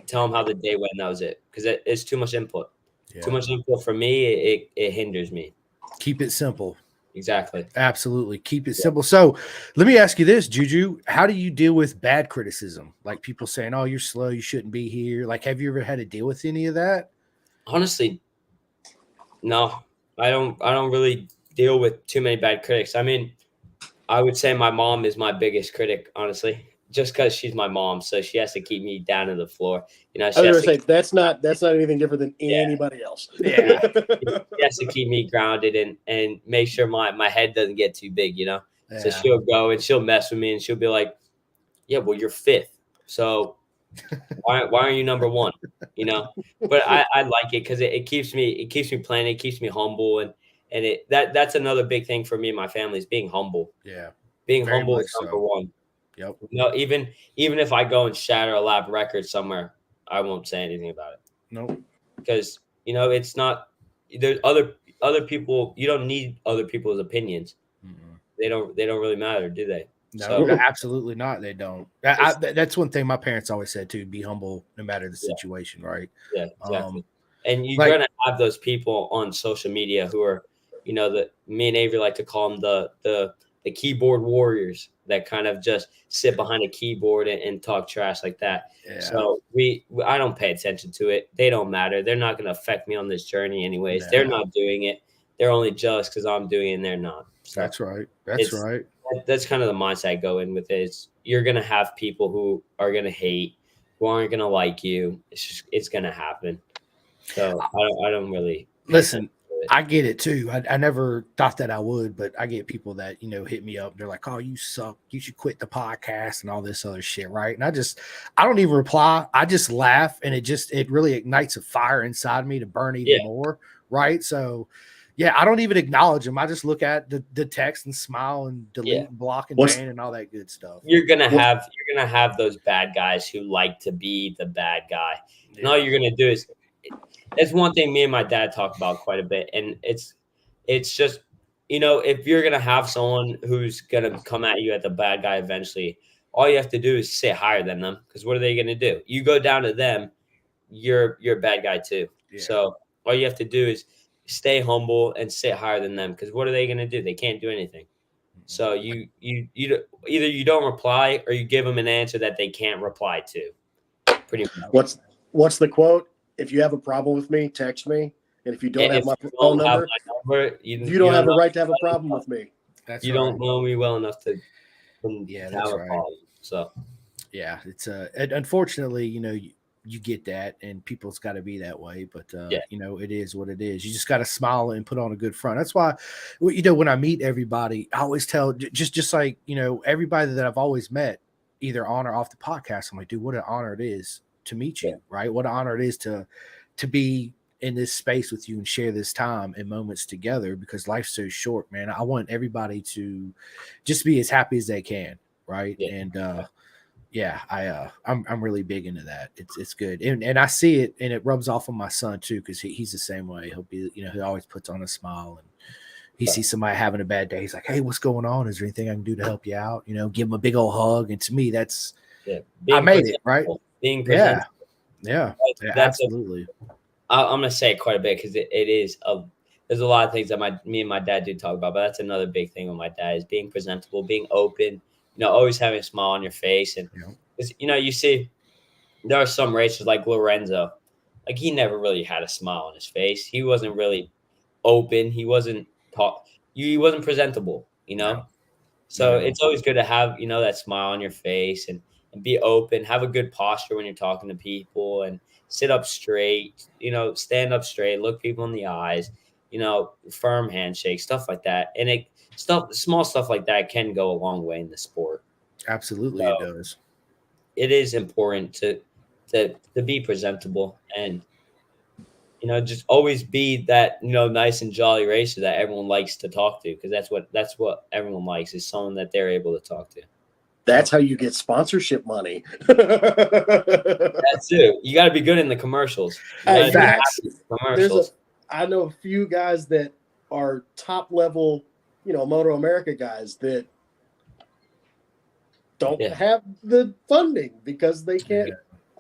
tell him how the day went. And that was it, because it's too much input. Yeah. Too much input for me. It hinders me. Keep it simple. Exactly. Absolutely. Keep it simple. So let me ask you this, Juju. How do you deal with bad criticism? Like people saying, oh, you're slow, you shouldn't be here. Like, have you ever had to deal with any of that? Honestly, no. I don't really deal with too many bad critics. I mean, I would say my mom is my biggest critic, honestly, just because she's my mom. So she has to keep me down to the floor. I was going to say, that's not anything different than anybody else. Yeah. She has to keep me grounded and make sure my head doesn't get too big, Yeah. So she'll go and she'll mess with me and she'll be like, yeah, well, you're fifth. So why aren't you number one? But I like it because it keeps me playing. It keeps me humble. And that's another big thing for me and my family is being humble. Yeah. Being Very humble much is number so. one. Yep. Even if I go and shatter a lap record somewhere, I won't say anything about it. Nope. Because it's not. There's other people. You don't need other people's opinions. Mm-mm. They don't really matter, do they? No, So, absolutely not. They don't. That's one thing my parents always said too. Be humble no matter the situation, right? Yeah, exactly. And you're like- gonna have those people on social media who are, me and Avery like to call them the keyboard warriors that kind of just sit behind a keyboard and talk trash like that. Yeah. So I don't pay attention to it. They don't matter. They're not gonna affect me on this journey anyways. No. They're not doing it. They're only jealous because I'm doing it and they're not. So That's right. That's right. that's kind of the mindset I go in with it. Is you're gonna have people who are gonna hate, who aren't gonna like you. It's gonna happen. So I don't really listen. I get it too. I never thought that I would, but I get people that hit me up. They're like, "Oh, you suck. You should quit the podcast and all this other shit." Right? And I don't even reply. I just laugh, and it really ignites a fire inside me to burn even more. Right? So, yeah, I don't even acknowledge them. I just look at the text and smile and delete and block and ban and all that good stuff. You're gonna have those bad guys who like to be the bad guy. Yeah. And all you're gonna do is. That's one thing me and my dad talk about quite a bit. And it's just, if you're going to have someone who's going to come at you at the bad guy eventually, all you have to do is sit higher than them. Because what are they going to do? You go down to them, you're a bad guy too. Yeah. So all you have to do is stay humble and sit higher than them. Because what are they going to do? They can't do anything. So you either you don't reply or you give them an answer that they can't reply to. Pretty much. What's the quote? If you have a problem with me, text me. And if you don't have my phone number, you don't have a right to have a problem with me. That's you don't know me well enough to that's have a right. problem. So yeah, it's unfortunately, you get that, and people's got to be that way. But it is what it is. You just got to smile and put on a good front. That's why, when I meet everybody, I always tell just like everybody that I've always met, either on or off the podcast. I'm like, dude, what an honor it is to meet you, right? What an honor it is to be in this space with you and share this time and moments together, because life's so short, man. I want everybody to just be as happy as they can, right? Yeah. And Yeah, I'm really big into that. It's good, and I see it, and it rubs off on my son too, because he's the same way. He'll be, he always puts on a smile, and he sees somebody having a bad day. He's like, "Hey, what's going on? Is there anything I can do to help you out?" Give him a big old hug, and to me, that's I made it right. Being presentable. Yeah, That's absolutely. I'm gonna say it quite a bit because it is there's a lot of things that me and my dad do talk about, but that's another big thing with my dad is being presentable, being open, always having a smile on your face. And you see there are some racers like Lorenzo, like he never really had a smile on his face. He wasn't really open. He wasn't he wasn't presentable, So it's always good to have, that smile on your face and be open, have a good posture when you're talking to people and sit up straight, stand up straight, look people in the eyes, firm handshake, stuff like that. And small stuff like that can go a long way in the sport. Absolutely, it does. It is important to be presentable and just always be that nice and jolly racer that everyone likes to talk to, because that's what everyone likes, is someone that they're able to talk to. That's how you get sponsorship money. That's it. You got to be good in the commercials. Facts. Commercials. I know a few guys that are top level, Moto America guys that don't have the funding because they can't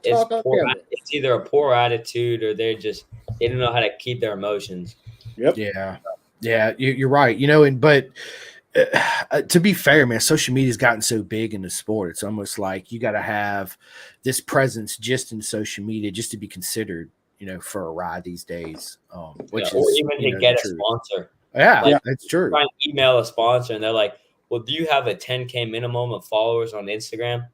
talk on camera. It's either a poor attitude or they don't know how to keep their emotions. Yep. Yeah, you're right. But to be fair, man, social media's gotten so big in the sport. It's almost like you got to have this presence just in social media just to be considered, for a ride these days. Which or is even to get a sponsor. Yeah, that's true. Try and email a sponsor and they're like, "Well, do you have a 10K minimum of followers on Instagram?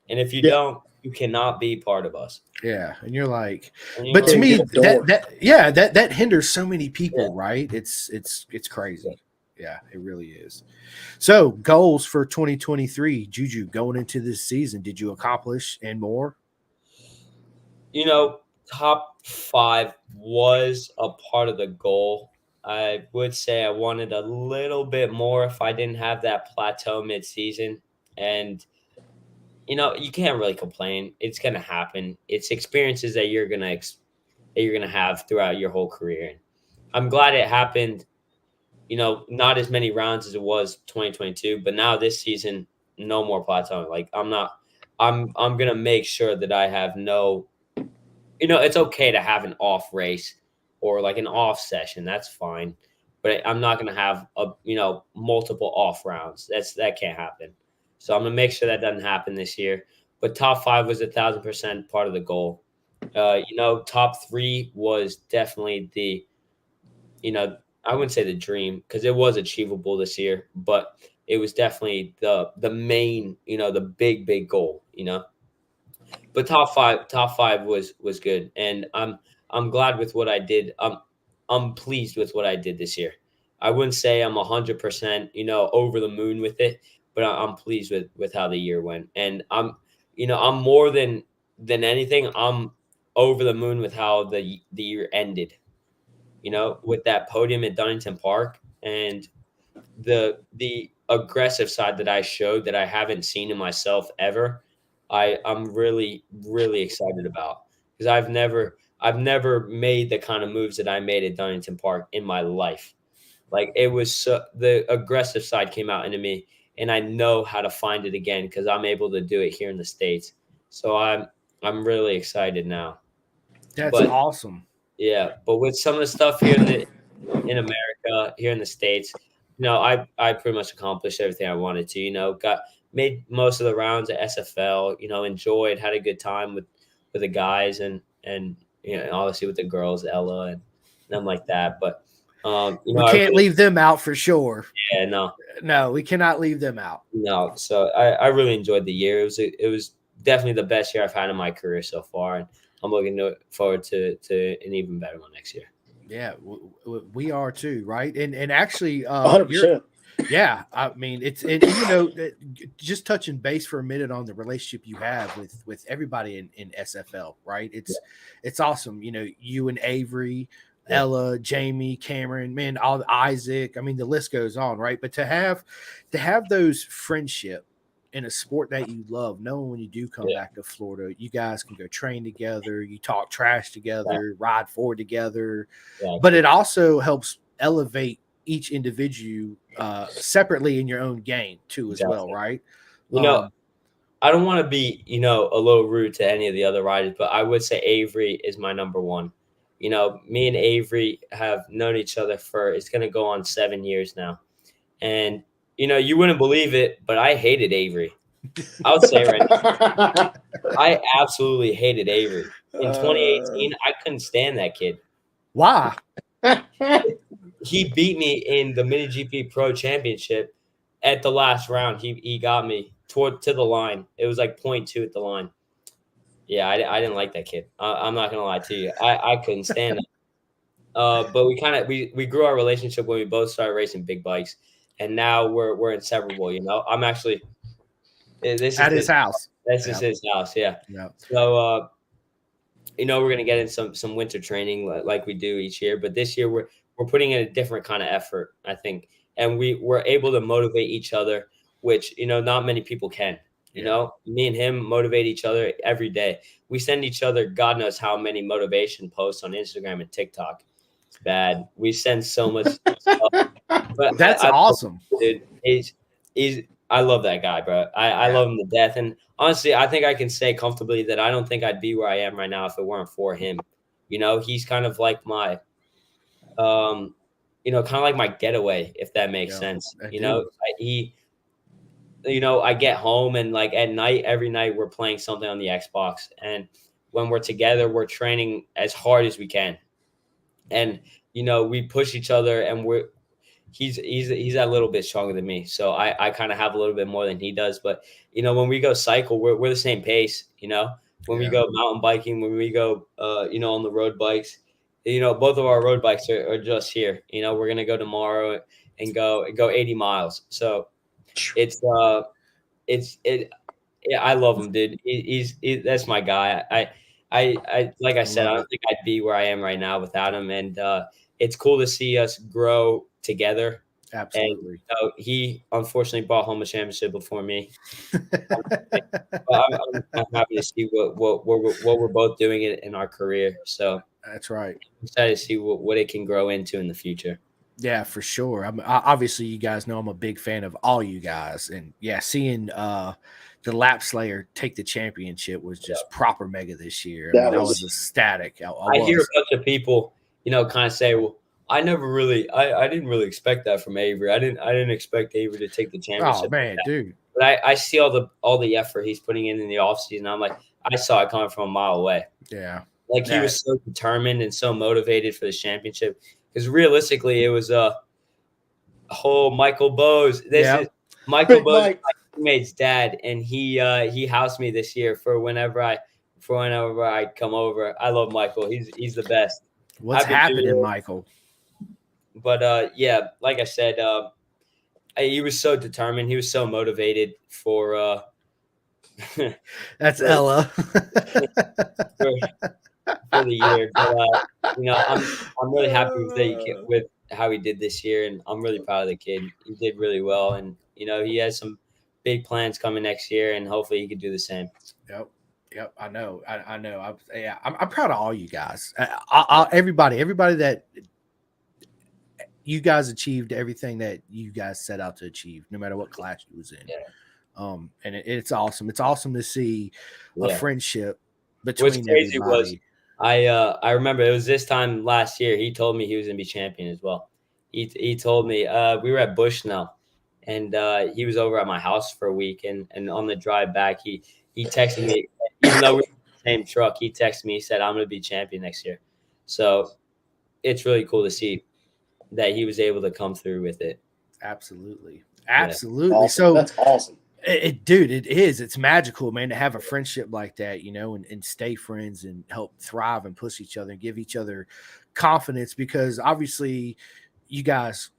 And if you don't, you cannot be part of us." Yeah, and you're like, but to me, that hinders so many people, right? It's crazy. Yeah, it really is. So, goals for 2023, Juju, going into this season, did you accomplish and more? Top 5 was a part of the goal. I would say I wanted a little bit more if I didn't have that plateau mid-season. And you can't really complain. It's going to happen. It's experiences that you're going to have throughout your whole career. And I'm glad it happened. Not as many rounds as it was 2022, but now this season, no more plateauing. Like I'm going to make sure that I have no, it's okay to have an off race or like an off session. That's fine. But I'm not going to have multiple off rounds. That can't happen. So I'm going to make sure that doesn't happen this year. But top 5 was 1,000% part of the goal. Top 3 was definitely I wouldn't say the dream, because it was achievable this year, but it was definitely the main, the big goal, But top five was good, and I'm glad with what I did. I'm pleased with what I did this year. I wouldn't say I'm 100%, over the moon with it, but I'm pleased with how the year went, and I'm more than anything, I'm over the moon with how the year ended. With that podium at Dunnington Park and the aggressive side that I showed that I haven't seen in myself ever, I'm really, really excited about, because I've never made the kind of moves that I made at Dunnington Park in my life. Like, it was the aggressive side came out into me, and I know how to find it again because I'm able to do it here in the States. So I'm really excited now. That's awesome. Yeah, but with some of the stuff here in America, here in the States, I pretty much accomplished everything I wanted to. Made most of the rounds at SFL. Enjoyed, had a good time with the guys and obviously with the girls, Ella and them like that. But we can't leave them out for sure. Yeah, no, we cannot leave them out. No, so I really enjoyed the year. It was definitely the best year I've had in my career so far, and I'm looking forward to an even better one next year. Yeah, we are too, right? And actually, 100%. Yeah, I mean, it's just touching base for a minute on the relationship you have with everybody in SFL, right? It's awesome. You and Avery, Ella, Jamie, Cameron, man, all Isaac. I mean, the list goes on, right? But to have those friendship in a sport that you love, knowing when you do come back to Florida, you guys can go train together, you talk trash together, ride forward together. But it also helps elevate each individual separately in your own game too, as well, right? You know, I don't want to be, a little rude to any of the other riders, but I would say Avery is my number one. Me and Avery have known each other it's going to go on 7 years now. And, you wouldn't believe it, but I hated Avery. I would say right now, I absolutely hated Avery. In 2018, I couldn't stand that kid. Why? He beat me in the Mini GP Pro Championship at the last round. He got me to the line. It was like 0.2 at the line. Yeah, I didn't like that kid. I'm not gonna lie to you. I couldn't stand it. But we grew our relationship when we both started racing big bikes, and now we're inseparable. I'm actually this at is his house. This is his house. Yeah. So we're gonna get in some winter training like we do each year, but this year we're putting in a different kind of effort, I think, and we're able to motivate each other, which not many people can. Me and him motivate each other every day. We send each other God knows how many motivation posts on Instagram and TikTok. It's bad. We send so much stuff. But that's awesome, dude. I love that guy, bro. I love him to death. And honestly, I think I can say comfortably that I don't think I'd be where I am right now if it weren't for him. He's kind of like my, kind of like my getaway, if that makes sense. I get home and like at night, every night we're playing something on the Xbox. And when we're together, we're training as hard as we can. And, we push each other, and he's a little bit stronger than me. So I kind of have a little bit more than he does. But, when we go cycle, we're the same pace, when we go mountain biking, when we go, on the road bikes, both of our road bikes are just here. We're going to go tomorrow and go 80 miles. So I love him, dude. That's my guy. I like I said, I don't think I'd be where I am right now without him. And it's cool to see us grow together. Absolutely. And, he unfortunately brought home a championship before me. I'm happy to see what we're both doing in our career. So that's right. I'm excited to see what it can grow into in the future. Yeah, for sure. Obviously, you guys know I'm a big fan of all you guys, and seeing the Lap Slayer take the championship was just proper mega this year. I was ecstatic. I hear a bunch of people, kind of say, "Well, I didn't really expect that from Avery. I didn't expect Avery to take the championship." Oh man, dude! But I see all the effort he's putting in the offseason. I'm like, I saw it coming from a mile away. Yeah, like he was so determined and so motivated for the championship. Because realistically, it was a whole Michael Bowes. This is Michael Bowes, my teammate's dad, and he housed me this year for whenever I come over. I love Michael. He's the best. What's happening, Michael? But like I said, he was so determined. He was so motivated for. That's Ella. for the year, but I'm really happy with how he did this year, and I'm really proud of the kid. He did really well, and he has some big plans coming next year, and hopefully he can do the same. Yep. I know. I'm proud of all you guys. Everybody that you guys achieved everything that you guys set out to achieve, no matter what class you was in. Yeah. And it's awesome. It's awesome to see a friendship between What's crazy everybody. Was I remember it was this time last year. He told me he was gonna be champion as well. He told me we were at Bushnell, and he was over at my house for a week, and on the drive back he texted me, even though we were in the same truck, he texted me, he said, "I'm gonna be champion next year." So it's really cool to see that he was able to come through with it. Absolutely. Awesome. So that's awesome. Dude, it is. It's magical, man, to have a friendship like that, and stay friends and help thrive and push each other and give each other confidence, because obviously you guys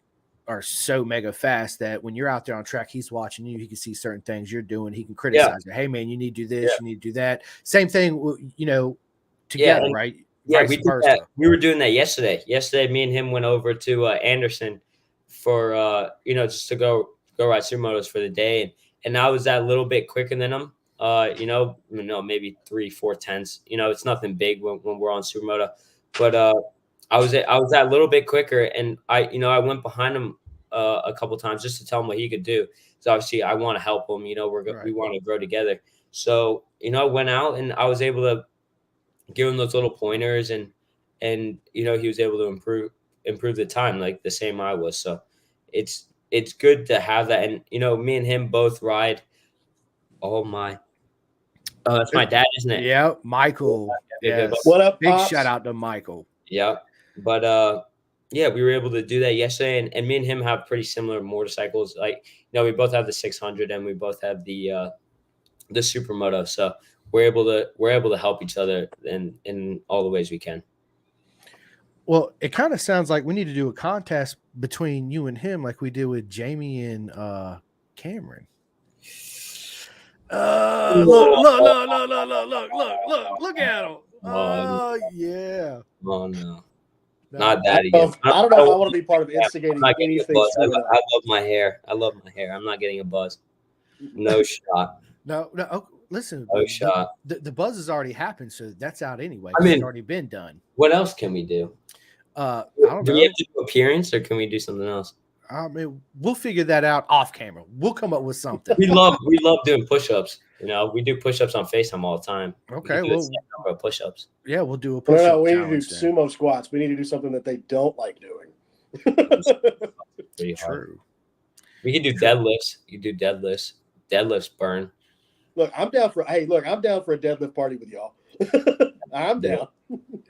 are so mega fast that when you're out there on track, he's watching you. He can see certain things you're doing. He can criticize you. Hey, man, you need to do this. You need to do that. Same thing, together, right? Yeah, we did that. We were doing that yesterday. Yesterday, me and him went over to Anderson for, just to go ride supermotos for the day. and I was that little bit quicker than him. Maybe 3-4 tenths. It's nothing big when we're on supermoto, but I was that little bit quicker, and I went behind him a couple times just to tell him what he could do. So obviously I want to help him. We want to grow together. So I went out and I was able to give him those little pointers, and he was able to improve the time like the same I was. So it's good to have that, and me and him both ride. Oh my. That's my dad, isn't it? Yeah, Michael. Yes. What up, Big Pops? shout out to Michael. Yeah. But we were able to do that yesterday, and me and him have pretty similar motorcycles. Like, we both have the 600 and we both have the supermoto. So we're able to help each other in all the ways we can. Well, it kind of sounds like we need to do a contest between you and him, like we did with Jamie and Cameron. Look at him. Oh, yeah. Oh no. Not that I again. don't know if I want to be part of instigating I'm not getting a anything. buzz. I love my hair. I'm not getting a buzz. No shot. No. Oh, listen. No shot. The buzz has already happened, so that's out anyway. I mean, it's already been done. What else can we do? I don't Do know. we have to do appearance, or can we do something else? I mean, we'll figure that out off camera. We'll come up with something. We love doing push-ups. We do push-ups on FaceTime all the time. Okay, well, number of push-ups. Yeah, we'll do a push-up. No, we need to do sumo squats. We need to do something that they don't like doing. Pretty hard. We can do deadlifts. You do deadlifts. Deadlifts burn. Look, I'm down for a deadlift party with y'all. I'm down.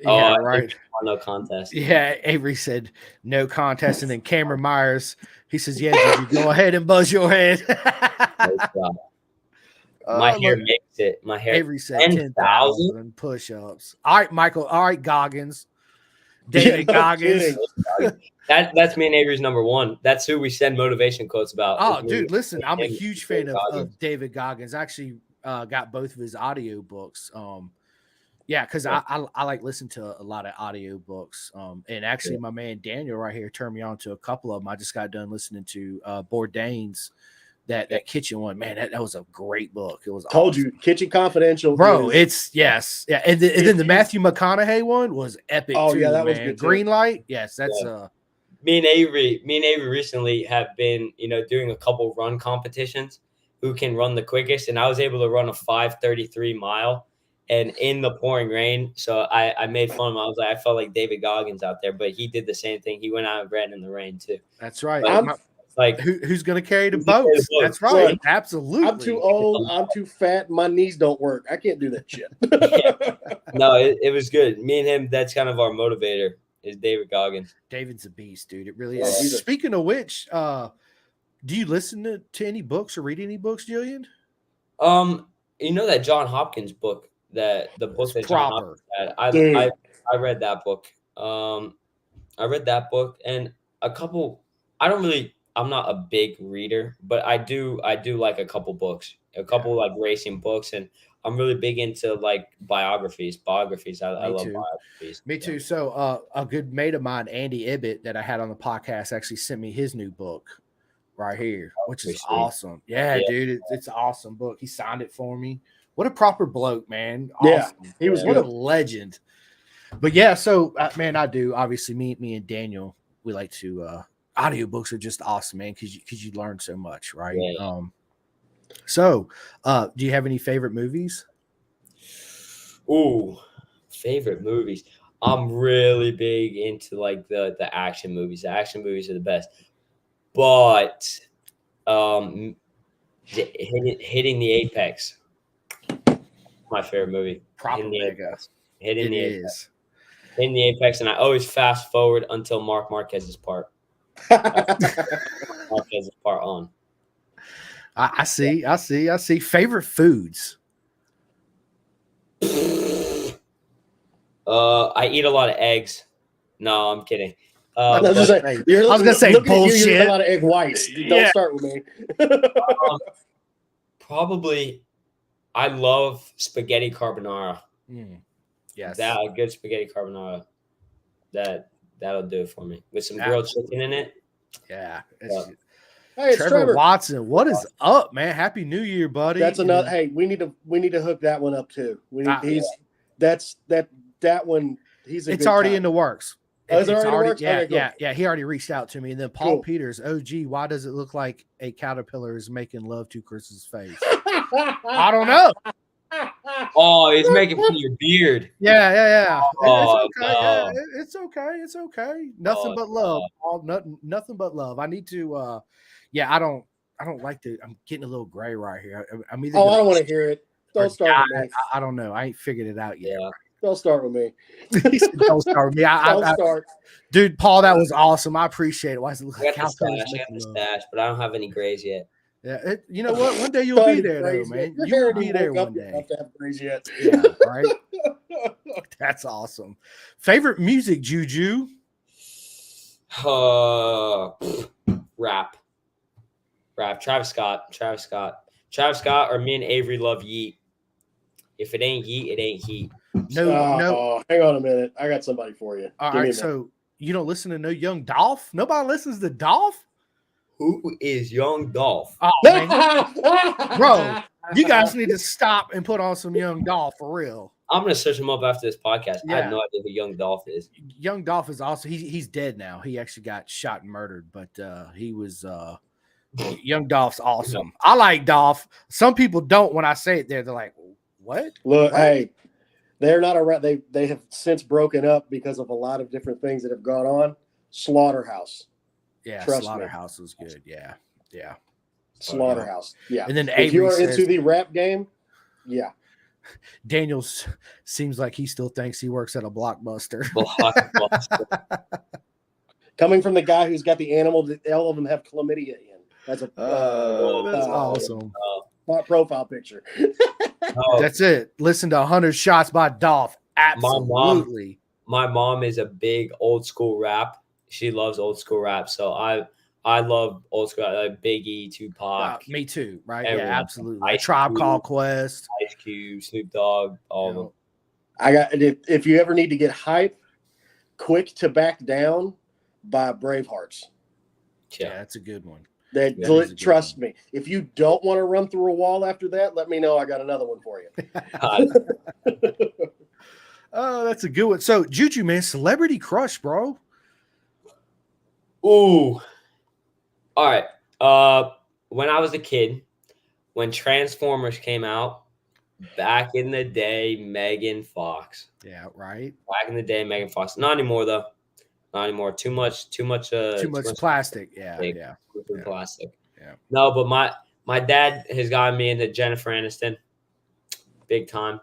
Yeah, right. No contest. Yeah, Avery said no contest, and then Cameron Myers, he says, "Yeah, did you go ahead and buzz your head?" My hair makes it. My hair. Avery said 10,000 push-ups. All right, Michael. All right, Goggins. David Goggins. That's me and Avery's number one. That's who we send motivation quotes about. Oh, dude, listen, I'm a huge fan of David Goggins. I actually got both of his audio books. Yeah, because I like listen to a lot of audio books. And actually, my man Daniel right here turned me on to a couple of them. I just got done listening to Bourdain's that kitchen one. Man, that was a great book. It was awesome. You, Kitchen Confidential, bro. Yes, yeah. And then the Matthew McConaughey one was epic. Oh, too, yeah, that man. was good. Green Light. Yes, that's Me and Avery recently have been doing a couple run competitions. Who can run the quickest? And I was able to run a 5:33 mile. And in the pouring rain, so I made fun of him. I was like, I felt like David Goggins out there, but he did the same thing. He went out and ran in the rain too. That's right. Like, who's going to carry the boats? That's right. Look, absolutely. I'm too old. I'm too fat. My knees don't work. I can't do that shit. No, it was good. Me and him, that's kind of our motivator is David Goggins. David's a beast, dude. It really is. Speaking of which, do you listen to any books or read any books, Julian? That John Hopkins book. The book that John Hopkins had. I read that book. I read that book and a couple. I'm not a big reader, but I do like a couple books, like racing books, and I'm really big into like biographies. I love biographies. Me too. So a good mate of mine, Andy Ibbett, that I had on the podcast, actually sent me his new book right here, which is awesome. Yeah, dude, it's an awesome book. He signed it for me. What a proper bloke, man. Awesome. Yeah, he was what a legend. But yeah, so man, I do. Obviously, me and Daniel, we like to audiobooks are just awesome, man, because you learn so much, right? Yeah. So do you have any favorite movies? Ooh, favorite movies. I'm really big into like the action movies. The action movies are the best. But hitting the apex. My favorite movie. Proper Hitting the apex, and I always fast forward until Mark Marquez's part. Marquez's part on. I see. Favorite foods. I eat a lot of eggs. No, I'm kidding. I was gonna say bullshit. You eat a lot of egg whites. Don't start with me. Probably. I love spaghetti carbonara. Yes. That a good spaghetti carbonara. That'll do it for me. With some grilled chicken in it. Yeah. Hey, it's Trevor. Watson, what is up, man? Happy New Year, buddy. That's another. Hey, we need to hook that one up too. We need. That one. It's already in the works. It's already in the works. Yeah, Okay, cool. yeah. He already reached out to me, and then Paul Peters. Oh, gee, why does it look like a caterpillar is making love to Chris's face? I don't know. Oh, it's making for your beard. Yeah. Oh, it's okay. no. Yeah, it's okay. Nothing but love. Nothing but love. I need to. I don't like to. I'm getting a little gray right here. I'm either. I don't want to hear it. Don't start with me. I don't know. I ain't figured it out yet. Yeah. Don't start with me. Don't start with me. Don't start. Dude, Paul, that was awesome. I appreciate it. Why does it look I like got the stash, but I don't have any grays yet. Yeah, you know what? One day you'll be there, though, man. You will be there one day. Have to have grays yet. Yeah, right. That's awesome. Favorite music, Juju? Rap. Travis Scott, or me and Avery love Yeet. If it ain't Yeet, it ain't Heat. No. Hang on a minute. I got somebody for you. All right, so you don't listen to no Young Dolph? Nobody listens to Dolph? Who is Young Dolph? Oh, man. Bro, you guys need to stop and put on some Young Dolph for real. I'm gonna search him up after this podcast. Yeah. I have no idea who Young Dolph is. Young Dolph is also he's dead now. He actually got shot and murdered, but he was Young Dolph's awesome. I like Dolph. Some people don't. When I say it, they're like, "What?" Look, what? hey, they're not around. They have since broken up because of a lot of different things that have gone on. Slaughterhouse. Yeah, Trust Slaughterhouse was good. Yeah. Slaughterhouse. Yeah. And then if you are into the rap game, yeah. Daniels seems like he still thinks he works at a Blockbuster. Coming from the guy who's got the animal that all of them have chlamydia in. That's awesome. Profile picture. That's it. Listen to 100 Shots by Dolph. Absolutely. My mom is a big old school rap. She loves old school rap. So I love old school, like Biggie, Tupac. Me too, right? Everyone. Yeah, absolutely. Tribe Called Quest, Ice Cube, Snoop Dogg, all of them. I got. If you ever need to get hype, Quick to Back Down by Bravehearts. Yeah, that's a good one. Trust me. If you don't want to run through a wall after that, let me know. I got another one for you. Oh, that's a good one. So, Juju, man, celebrity crush, bro. Ooh. All right. When I was a kid, when Transformers came out, back in the day, Megan Fox. Yeah, right. Back in the day, Megan Fox. Not anymore, though. Not anymore. Too much plastic. Yeah. Plastic. Yeah. No, but my dad has gotten me into Jennifer Aniston, big time,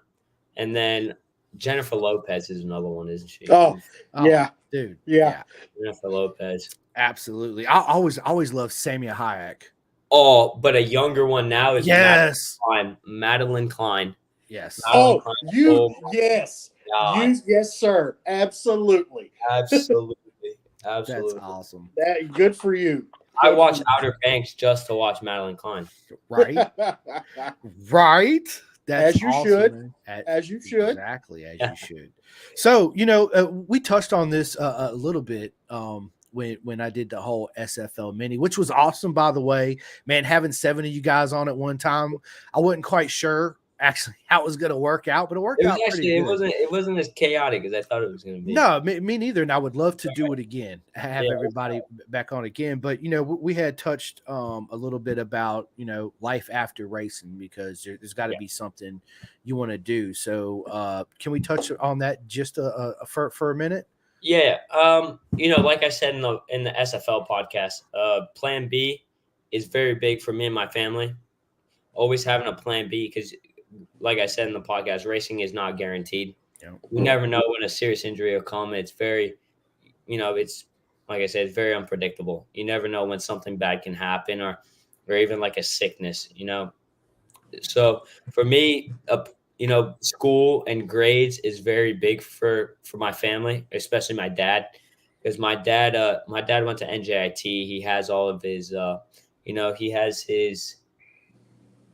and then Jennifer Lopez is another one, isn't she? Oh yeah, dude. Yeah. Jennifer Lopez. Absolutely. I always loved Samia Hayek. Oh, but a younger one now is Madeline Klein. Yes. Yes. Yes, sir. Absolutely. That's awesome. Good for you. I watch Outer Banks just to watch Madeline Klein. Right. Right. That's as you awesome, should. As you should. Exactly as you should. So, we touched on this a little bit when I did the whole SFL mini, which was awesome, by the way. Man, having 7 of you guys on at one time, I wasn't quite sure actually how it was going to work out, but it worked out pretty good. It wasn't as chaotic as I thought it was going to be. No, me neither, and I would love to do it again, have everybody back on again. But we had touched a little bit about life after racing, because there's got to be something you want to do. So can we touch on that just for a minute? Yeah, like I said in the SFL podcast, Plan B is very big for me and my family. Always having a Plan B, because, like I said in the podcast, racing is not guaranteed. Yeah. You never know when a serious injury will come. It's very, it's like I said, it's very unpredictable. You never know when something bad can happen, or even like a sickness. So for me, school and grades is very big for my family, especially my dad, because my dad went to NJIT. He has all of his, he has his.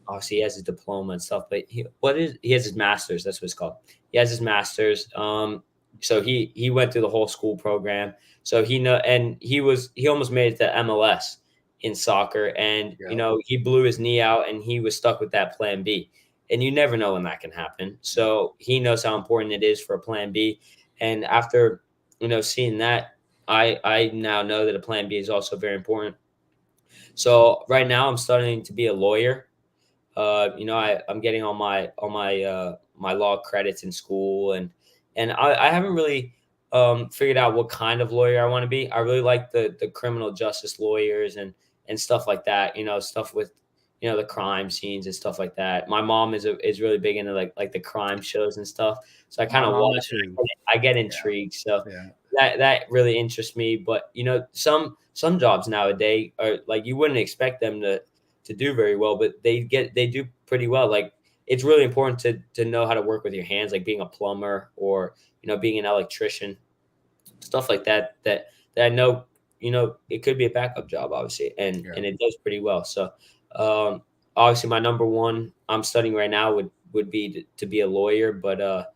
Obviously, he has his diploma and stuff, but he has his master's. That's what it's called. He has his master's. So he went through the whole school program. So he almost made it to MLS in soccer, and he blew his knee out, and he was stuck with that plan B. And you never know when that can happen. So he knows how important it is for a plan B. And after seeing that, I now know that a plan B is also very important. So right now I'm studying to be a lawyer. I'm getting all my my law credits in school, and I haven't really figured out what kind of lawyer I want to be. I really like the criminal justice lawyers and stuff like that. Stuff with the crime scenes and stuff like that. My mom is really big into like the crime shows and stuff. So I kind of watch it. I get intrigued. So that really interests me. But some jobs nowadays are like you wouldn't expect them to do very well, but they do pretty well. Like it's really important to know how to work with your hands, like being a plumber or being an electrician, stuff like that. That I know it could be a backup job, obviously, and it does pretty well. So obviously, my number one I'm studying right now would be to be a lawyer, but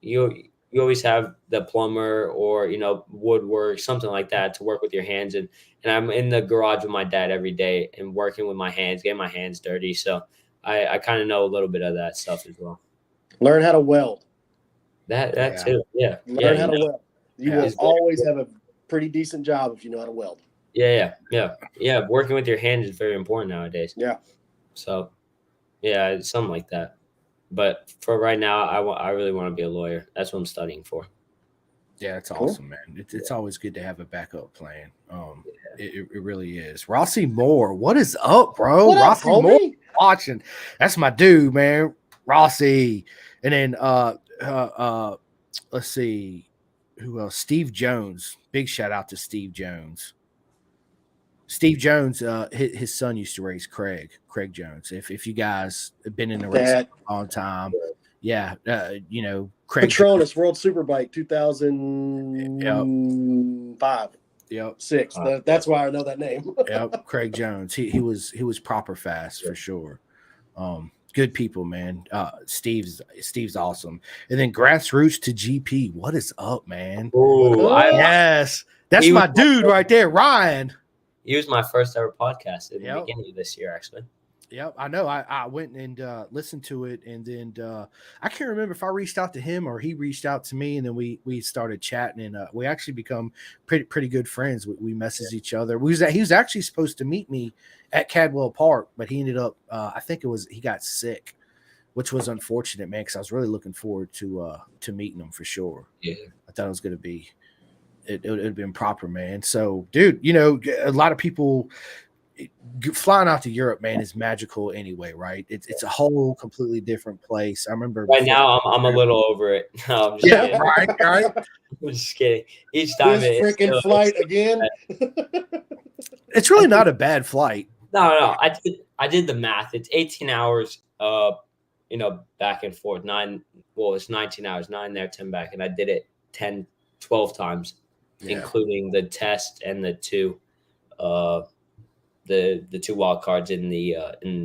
you always have the plumber or woodwork, something like that, to work with your hands. And I'm in the garage with my dad every day and working with my hands, getting my hands dirty. So I kind of know a little bit of that stuff as well. Learn how to weld. That too. Yeah. Learn how to weld. You will always have a pretty decent job if you know how to weld. Yeah. Working with your hands is very important nowadays. Yeah. So yeah, something like that. But for right now, I really want to be a lawyer. That's what I'm studying for. Yeah, it's awesome, man. It's always good to have a backup plan. It really is. Rossi Moore, what is up, bro? Rossi Moore watching. That's my dude, man. Rossi. And then let's see who else. Steve Jones. Big shout out to Steve Jones. Steve Jones, his son used to race Craig Jones. If you guys have been in the race for a long time, Craig Patronus World Superbike 2005. Yep. 6. That's why I know that name. Yep. Craig Jones. He was proper fast for sure. Good people, man. Steve's awesome. And then grassroots to GP. What is up, man? Yes. That's my dude right there, Ryan. He was my first ever podcast at the beginning of this year, actually. Yep, I know. I went and listened to it, and then I can't remember if I reached out to him or he reached out to me, and then we started chatting, and we actually become pretty good friends. We messaged each other. He was actually supposed to meet me at Cadwell Park, but he ended up I think he got sick, which was unfortunate, man, because I was really looking forward to meeting him for sure. Yeah, I thought it was going to be. It would have been proper, man. So, dude, a lot of people flying out to Europe, man, is magical anyway, right? It's a whole completely different place. I remember right now I'm a little over it. No, I'm just right. I'm just kidding. Each time this freaking flight again. It's really not a bad flight. No. I did the math. It's 18 hours. Back and forth. It's 19 hours. 9 there, 10 back, and I did it 10, 12 times. Including the test and the two wild cards in the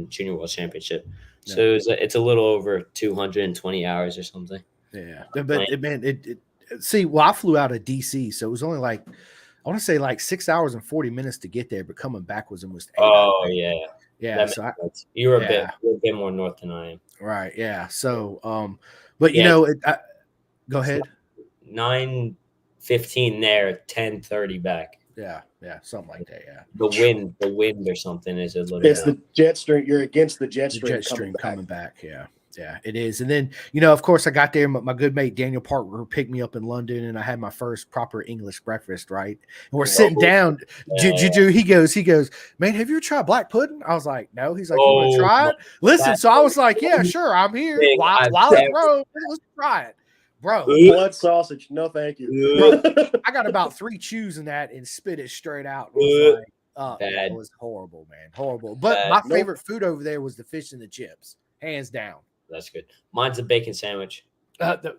Junior World Championship. So it's a little over 220 hours or something. Yeah, but I flew out of DC, so it was only I want to say 6 hours and 40 minutes to get there, but coming back was almost 8 hours. Yeah. So you were a bit more north than I am. Right. Yeah. So but go ahead. 9:15 there, 10:30 back. Yeah, something like that. Yeah, the wind or something is a little. It's the jet stream. You're against the jet stream, coming back. Yeah, it is. And then of course, I got there. My good mate Daniel Parker picked me up in London, and I had my first proper English breakfast. Right, and we're sitting down. Juju, he goes, man, have you ever tried black pudding? I was like, no. He's like, you want to try it? Listen, so I was like, yeah, sure, I'm here. While it's road, let's try it. Bro, blood sausage. No, thank you. Bro, I got about 3 chews in that and spit it straight out. It was horrible, man. Horrible. But my favorite food over there was the fish and the chips, hands down. That's good. Mine's a bacon sandwich. The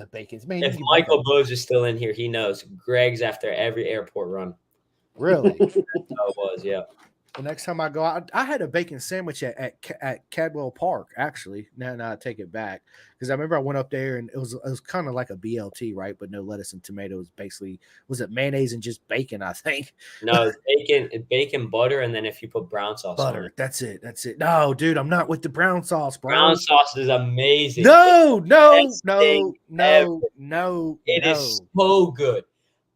bacon's man. If Michael Bose is still in here, he knows. Greg's after every airport run. Really? That's how it was, yeah. The next time I go, I had a bacon sandwich at Cadwell Park. Actually, now I take it back because I remember I went up there and it was kind of like a BLT, right? But no lettuce and tomatoes. Basically, was it mayonnaise and just bacon? I think No, it's bacon, butter, and then if you put brown sauce on butter. it. That's it. That's it. No, dude, I'm not with the brown sauce, bro. Brown sauce is amazing. No, no, Best no, thing no, no, It no. is so good.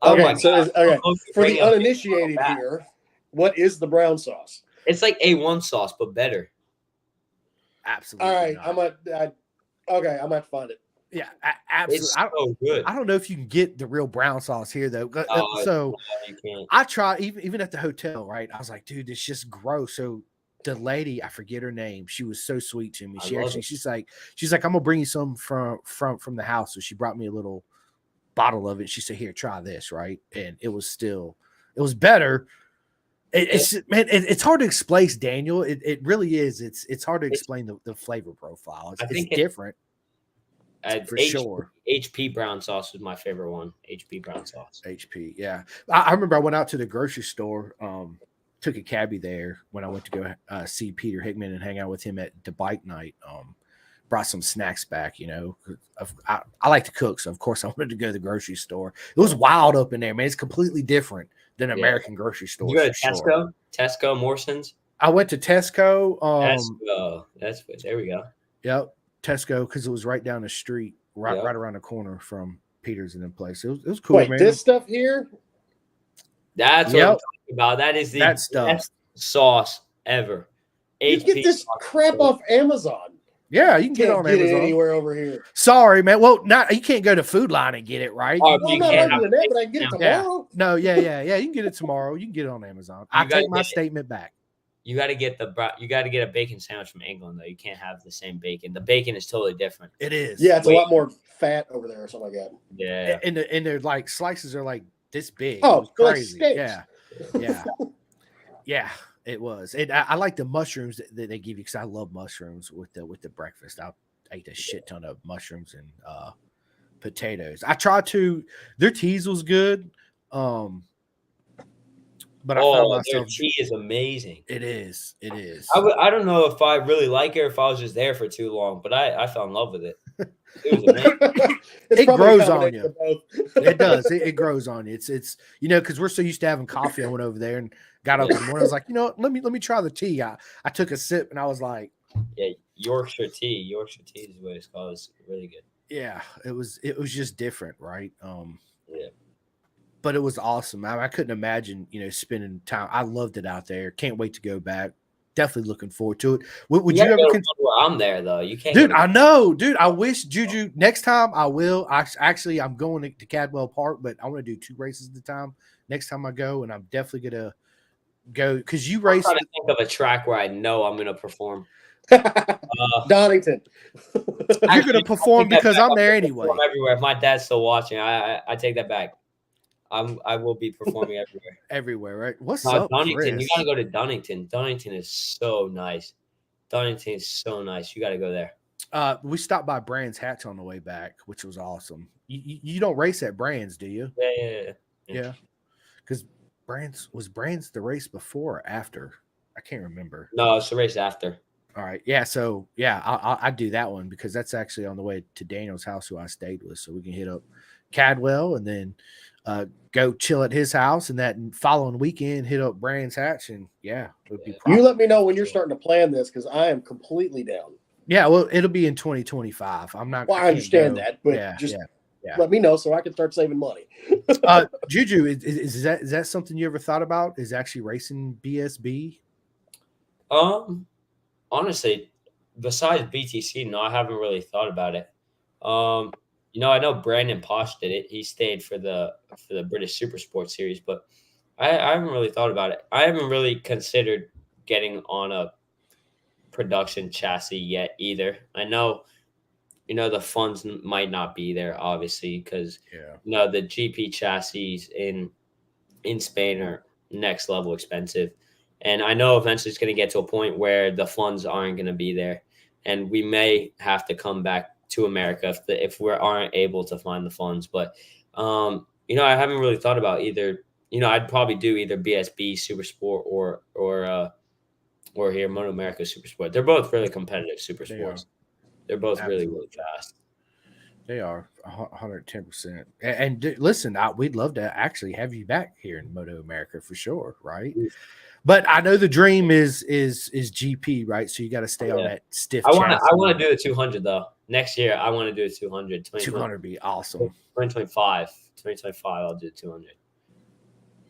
Oh Okay, my so God. okay, for Bring the up- uninitiated here, what is the brown sauce? It's like A1 sauce, but better. Absolutely. All right, not. I'm gonna find it. Yeah, absolutely. It's so good. I don't know if you can get the real brown sauce here though. Oh, So no, you can't. I tried even at the hotel, right? I was like, dude, it's just gross. So the lady, I forget her name, she was so sweet to me. I love it. She's like, I'm gonna bring you some from the house. So she brought me a little bottle of it. She said, here, try this, right? And it was better. It's hard to explain, Daniel. It really is. It's hard to explain the flavor profile. It's different. For sure. HP brown sauce was my favorite one. HP brown sauce. HP, yeah. I remember I went out to the grocery store, took a cabbie there when I went to go see Peter Hickman and hang out with him at the bike night. Brought some snacks back, you know. I like to cook, so of course I wanted to go to the grocery store. It was wild up in there, man. It's completely different than American grocery stores. You go to Tesco? Sure. Tesco, Morrison's? I went to Tesco. Tesco. There we go. Yep. Tesco, because it was right down the street, right around the corner from Peter's and them place. It was cool. Wait, man. This stuff here? That's what I'm talking about. That is the best sauce ever. You get this crap off Amazon. Yeah, you can get it on Amazon. It anywhere over here. Sorry, man. Well, you can't go to Food Line and get it, right? Well, I'm not arguing that, but I can get it tomorrow. No, yeah. You can get it tomorrow. You can get it on Amazon. I take my statement back. You got to get a bacon sandwich from England though. You can't have the same bacon. The bacon is totally different. It is. Yeah, it's a lot more fat over there or something like that. Yeah. And they're like slices are like this big. Oh, crazy. Like yeah. Yeah. It was. I like the mushrooms that they give you because I love mushrooms with the breakfast. I ate a shit ton of mushrooms and potatoes. I tried to. Their teas was good. But I found myself, their tea is amazing. It is. I don't know if I really like it or if I was just there for too long, but I fell in love with it. It was amazing. It grows on you. It does. It grows on you. It's because we're so used to having coffee. I went over there and got up in the morning. I was like, let me try the tea. I took a sip and I was like, yeah, Yorkshire tea. Yorkshire tea is what it's called. It's really good. Yeah, it was just different, right? Yeah. But it was awesome. I couldn't imagine, spending time. I loved it out there. Can't wait to go back. Definitely looking forward to it. Would you ever? I'm there though. You can't, dude. I know, dude. I wish Juju next time I will. I'm going to Cadwell Park, but I want to do 2 races at a time. Next time I go, and I'm definitely gonna go because you race. I'm trying to think of a track where I know I'm gonna perform. Donington. You're gonna perform because I'm there anyway. Everywhere. If my dad's still watching, I take that back. I will be performing everywhere. Everywhere, right? What's up, Donington? Chris? You gotta go to Donington. Donington is so nice. Donington is so nice. You gotta go there. We stopped by Brands Hatch on the way back, which was awesome. You don't race at Brands, do you? Yeah. Because Brands the race before or after? I can't remember. No, it's the race after. All right. Yeah. So yeah, I do that one because that's actually on the way to Daniel's house, who I stayed with, so we can hit up Cadwell and then go chill at his house, and that following weekend hit up Brands Hatch, and it would be. You let me know when you're starting to plan this because I am completely down. Yeah, well, it'll be in 2025. I'm not. Well, I understand that, but let me know so I can start saving money. Juju, is that something you ever thought about? Is actually racing BSB? Honestly, besides BTC, no, I haven't really thought about it. I know Brandon Posh did it. He stayed for the British Super Sport Series, but I haven't really thought about it. I haven't really considered getting on a production chassis yet either. I know, the funds might not be there, obviously, because the GP chassis in Spain are next level expensive. And I know eventually it's going to get to a point where the funds aren't going to be there, and we may have to come back to America if we aren't able to find the funds. But I haven't really thought about either I'd probably do either BSB Super Sport or here Moto America Super Sport. They're both really competitive super They sports. are. They're both really, Absolutely. really fast. They are 110%. Listen, we'd love to actually have you back here in Moto America for sure, right? But I know the dream is GP, right? So you got to stay on that stiff I want chassis. to do the 200 though. Next year, I want to do a 200. 200 would be awesome. 2025, I'll do 200.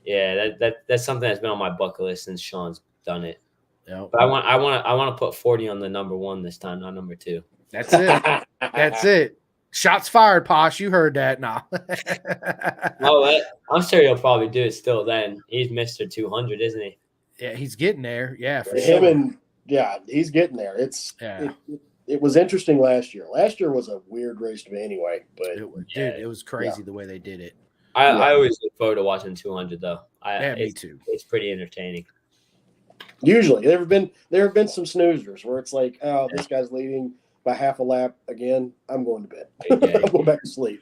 Yeah, that's something that's been on my bucket list since Sean's done it. Yep. But I want to put 40 on the number 1 this time, not number 2. That's it. That's it. Shots fired, Posh. You heard that. Nah. I'm sure he'll probably do it still then. He's Mr. 200, isn't he? Yeah, he's getting there. Yeah, for Him sure. and he's getting there. It was interesting last year. Last year was a weird race to me anyway, but it was crazy the way they did it. I always look forward to watching 200 though. Me too. It's pretty entertaining. Usually, there have been some snoozers where it's like, oh, this guy's leading by half a lap again. I'm going to bed. I'm going back to sleep.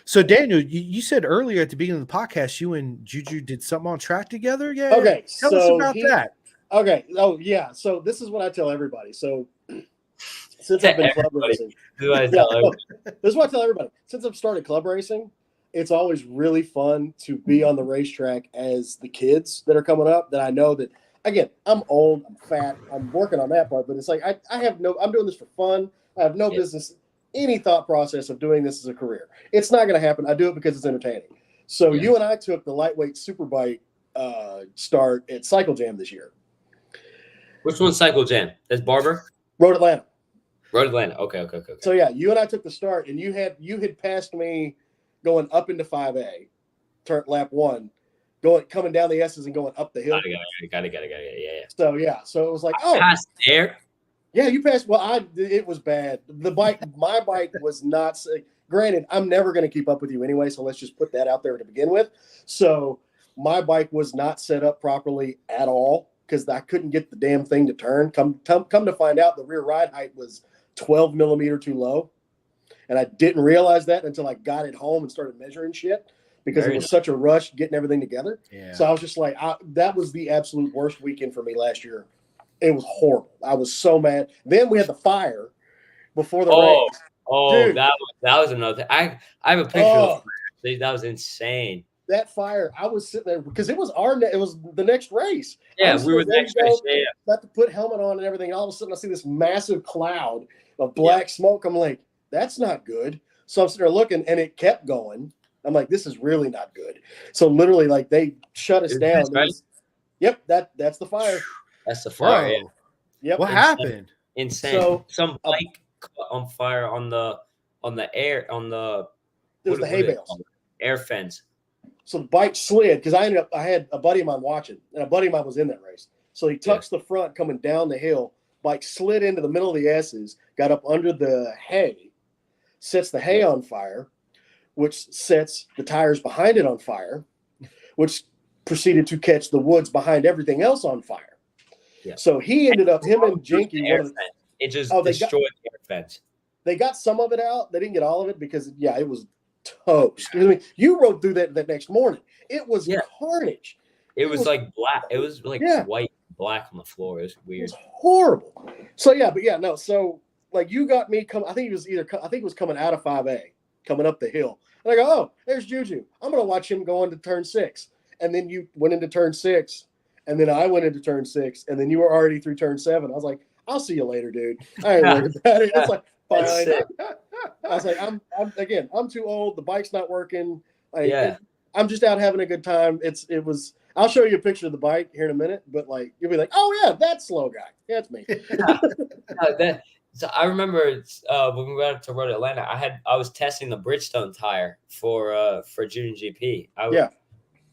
So, Daniel, you said earlier at the beginning of the podcast, you and Juju did something on track together. Yeah. Okay. Tell us about that. Okay. Oh, yeah. So this is what I tell everybody. So since I've been club racing, this is what I tell everybody. Since I've started club racing, it's always really fun to be on the racetrack as the kids that are coming up that I know that, again, I'm old, I'm fat, I'm working on that part, but it's like I'm doing this for fun. I have no business, any thought process of doing this as a career. It's not going to happen. I do it because it's entertaining. So you and I took the lightweight superbike start at Cycle Jam this year. Which one's Cycle Jam? That's Barber? Road Atlanta. Okay. So yeah, you and I took the start, and you had passed me going up into 5A, turn lap 1, coming down the S's and going up the hill. Got it. Yeah. So it was like, past there. Yeah, you passed. Well, it was bad. My bike was not. Granted, I'm never going to keep up with you anyway, so let's just put that out there to begin with. So my bike was not set up properly at all because I couldn't get the damn thing to turn. Come to find out, the rear ride height was 12 millimeter too low, and I didn't realize that until I got it home and started measuring shit because it was such a rush getting everything together. Yeah. So I was just like, that was the absolute worst weekend for me last year. It was horrible. I was so mad. Then we had the fire before the race. Dude, that was another thing. I have a picture of it. That was insane. That fire, I was sitting there because it was the next race. Yeah, we were the next race. Yeah. About to put helmet on and everything. All of a sudden, I see this massive cloud of black smoke. I'm like, that's not good. So I'm sitting there looking, and it kept going. I'm like, this is really not good. So literally, like, they shut us down. Right? Yep, that's the fire. That's the fire. Yeah. Yep. What happened? Insane. So some bike caught on fire on the air on the. It was the hay bales. Air fence. So the bike slid because I had a buddy of mine watching, and a buddy of mine was in that race. So he tucks the front coming down the hill. Bike slid into the middle of the S's, got up under the hay, sets the hay on fire, which sets the tires behind it on fire, which proceeded to catch the woods behind everything else on fire. Yeah. So he ended up, him and Jinky. It just destroyed the air fence. They got some of it out. They didn't get all of it because, it was toast. I mean, you rode through that next morning. It was carnage. It was like black. It was like white, black on the floor. It was weird. It was horrible. So So like you got me I think it was coming out of 5A, coming up the hill. And I go, oh, there's Juju. I'm gonna watch him go into turn 6. And then you went into turn 6, and then I went into turn 6, and then you were already through turn 7. I was like, I'll see you later, dude. I ain't worried about it. It's like, fine. I was like, I'm too old. The bike's not working. I'm just out having a good time. I'll show you a picture of the bike here in a minute, but like you'll be like, oh yeah, that slow guy. Yeah, it's me. So I remember when we went to Road Atlanta, I was testing the Bridgestone tire for Julian GP.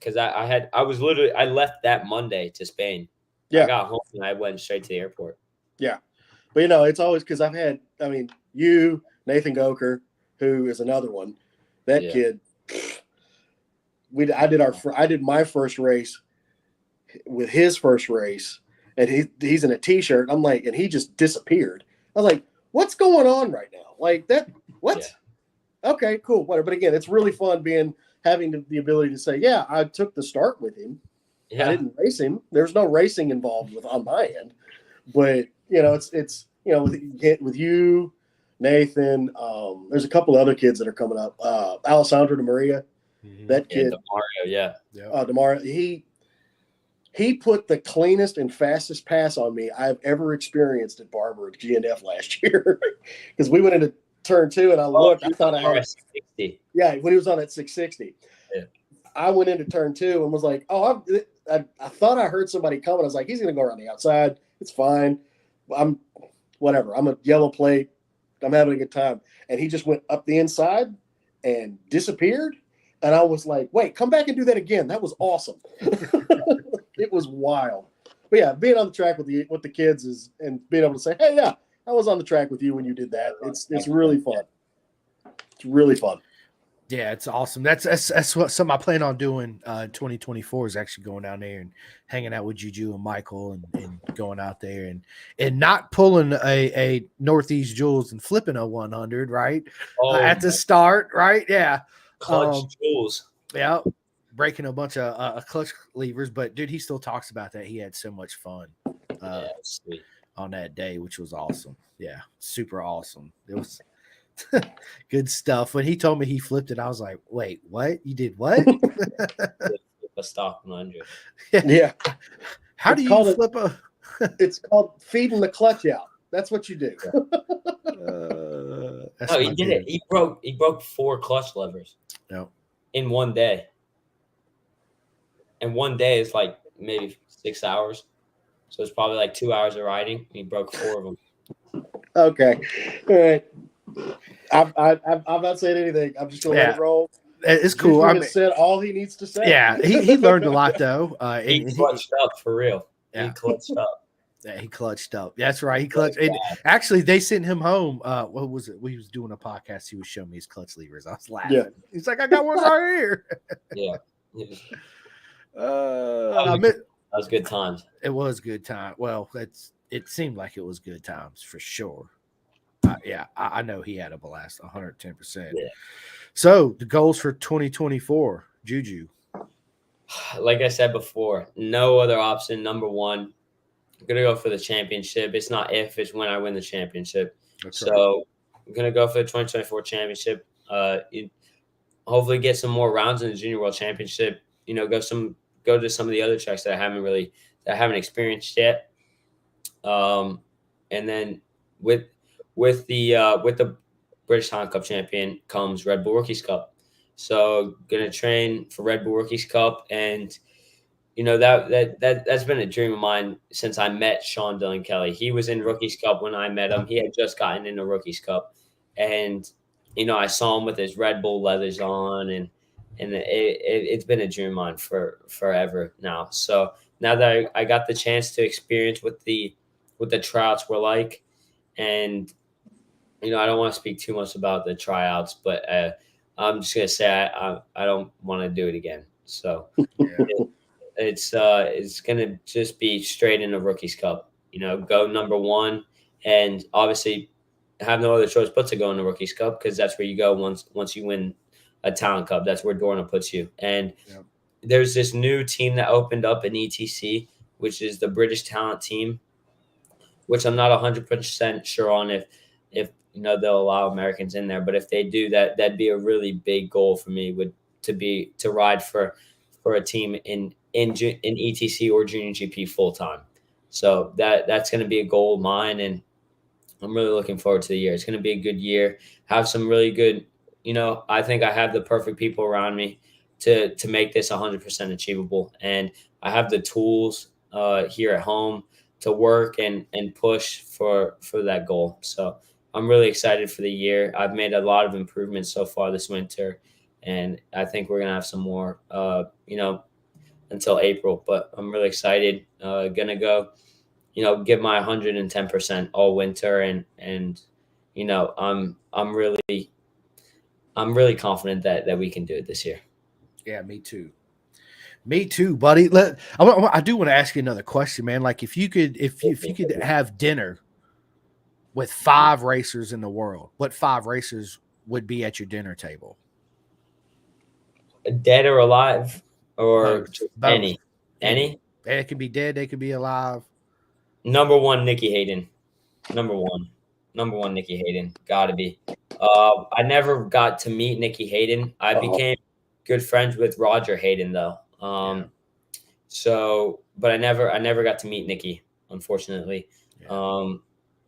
Because I left that Monday to Spain. I got home and I went straight to the airport. Yeah. But it's always because you, Nathan Goker, who is another one, that kid. I did my first race with his first race, and he's in a t-shirt. I'm like, and he just disappeared. I was like, what's going on right now? Like that? What? Yeah. Okay, cool, whatever. But again, it's really fun being having the ability to say, yeah, I took the start with him. Yeah. I didn't race him. There's no racing involved on my end, but it's with you, Nathan. There's a couple other kids that are coming up. Alessandro De Maria, that kid. DeMario, DeMario. He put the cleanest and fastest pass on me I've ever experienced at Barber at GNF last year, because we went into turn 2 and I looked. I thought I had 660. Yeah, when he was on at 660. Yeah. I went into turn 2 and was like, oh, I thought I heard somebody coming. I was like, he's going to go around the outside. It's fine. I'm whatever. I'm a yellow plate. I'm having a good time. And he just went up the inside and disappeared. And I was like, wait, come back and do that again. That was awesome. It was wild. But yeah, being on the track with the kids and being able to say, hey, yeah, I was on the track with you when you did that. It's really fun. It's really fun. Yeah, it's awesome. That's what something I plan on doing. 2024 is actually going down there and hanging out with Juju and Michael and going out there and not pulling a Northeast Jules and flipping a 100 right at the start, right? Yeah, clutch Jules. Yeah, breaking a bunch of clutch levers, but dude, he still talks about that. He had so much fun on that day, which was awesome. Yeah, super awesome. It was. Good stuff. When he told me he flipped it, I was like, wait, what? You did what? A stock 100. Yeah. How do you flip a it's called feeding the clutch out. That's what you do. No, he did it. He broke 4 clutch levers. No. In one day. And one day is like maybe 6 hours. So it's probably like 2 hours of riding. He broke 4 of them. Okay. All right. I'm not saying anything. I'm just going to let it roll. It's cool. I said all he needs to say. Yeah, he learned a lot though. He clutched up for real. Yeah. He clutched up. Yeah, he clutched up. That's right. He clutched. And actually, they sent him home. What was it? We was doing a podcast. He was showing me his clutch levers. I was laughing. Yeah. He's like, I got one right here. Yeah. That was good times. It was good time. Well, it seemed like it was good times for sure. Yeah, I know he had a blast, 110%. Yeah. So the goals for 2024, Juju. Like I said before, no other option. Number one, I'm gonna go for the championship. It's not if, it's when I win the championship. That's so right. I'm gonna go for the 2024 championship. Hopefully get some more rounds in the Junior World Championship. Go to some of the other tracks that I haven't experienced yet. And then with the British Talent Cup champion comes Red Bull Rookies Cup. So gonna train for Red Bull Rookies Cup, and that's been a dream of mine since I met Sean Dillon Kelly. He was in Rookies Cup when I met him. He had just gotten into Rookies Cup, and I saw him with his Red Bull leathers on, and it's been a dream of mine for forever now. So now that I got the chance to experience what the tryouts were like, and I don't want to speak too much about the tryouts, but I'm just gonna say I don't want to do it again. So it's gonna just be straight into Rookies Cup. Go number one, and obviously have no other choice but to go in the Rookies Cup, because that's where you go once you win a Talent Cup. That's where Dorna puts you. And there's this new team that opened up in ETC, which is the British Talent team, which I'm not 100% sure on if they'll allow Americans in there. But if they do, that'd be a really big goal for me, to ride for a team in ETC or Junior GP full time. So that's going to be a goal of mine, and I'm really looking forward to the year. It's going to be a good year. Have some really good, I think I have the perfect people around me to make this 100% achievable, and I have the tools here at home to work and push for that goal. So I'm really excited for the year. I've made a lot of improvements so far this winter, and I think we're going to have some more, until April, but I'm really excited. Going to go, give my 110% all winter. And I'm really confident that we can do it this year. Yeah, me too. Me too, buddy. I do want to ask you another question, man. Like if you could have dinner with 5 racers in the world, what 5 racers would be at your dinner table? dead or alive, or Both. just Both. any? Any? They could be dead. They could be alive. Number one, Nikki Hayden. Number one, Nikki Hayden. Gotta be. I never got to meet Nikki Hayden. I became good friends with Roger Hayden though. So, but I never got to meet Nikki, unfortunately. Yeah.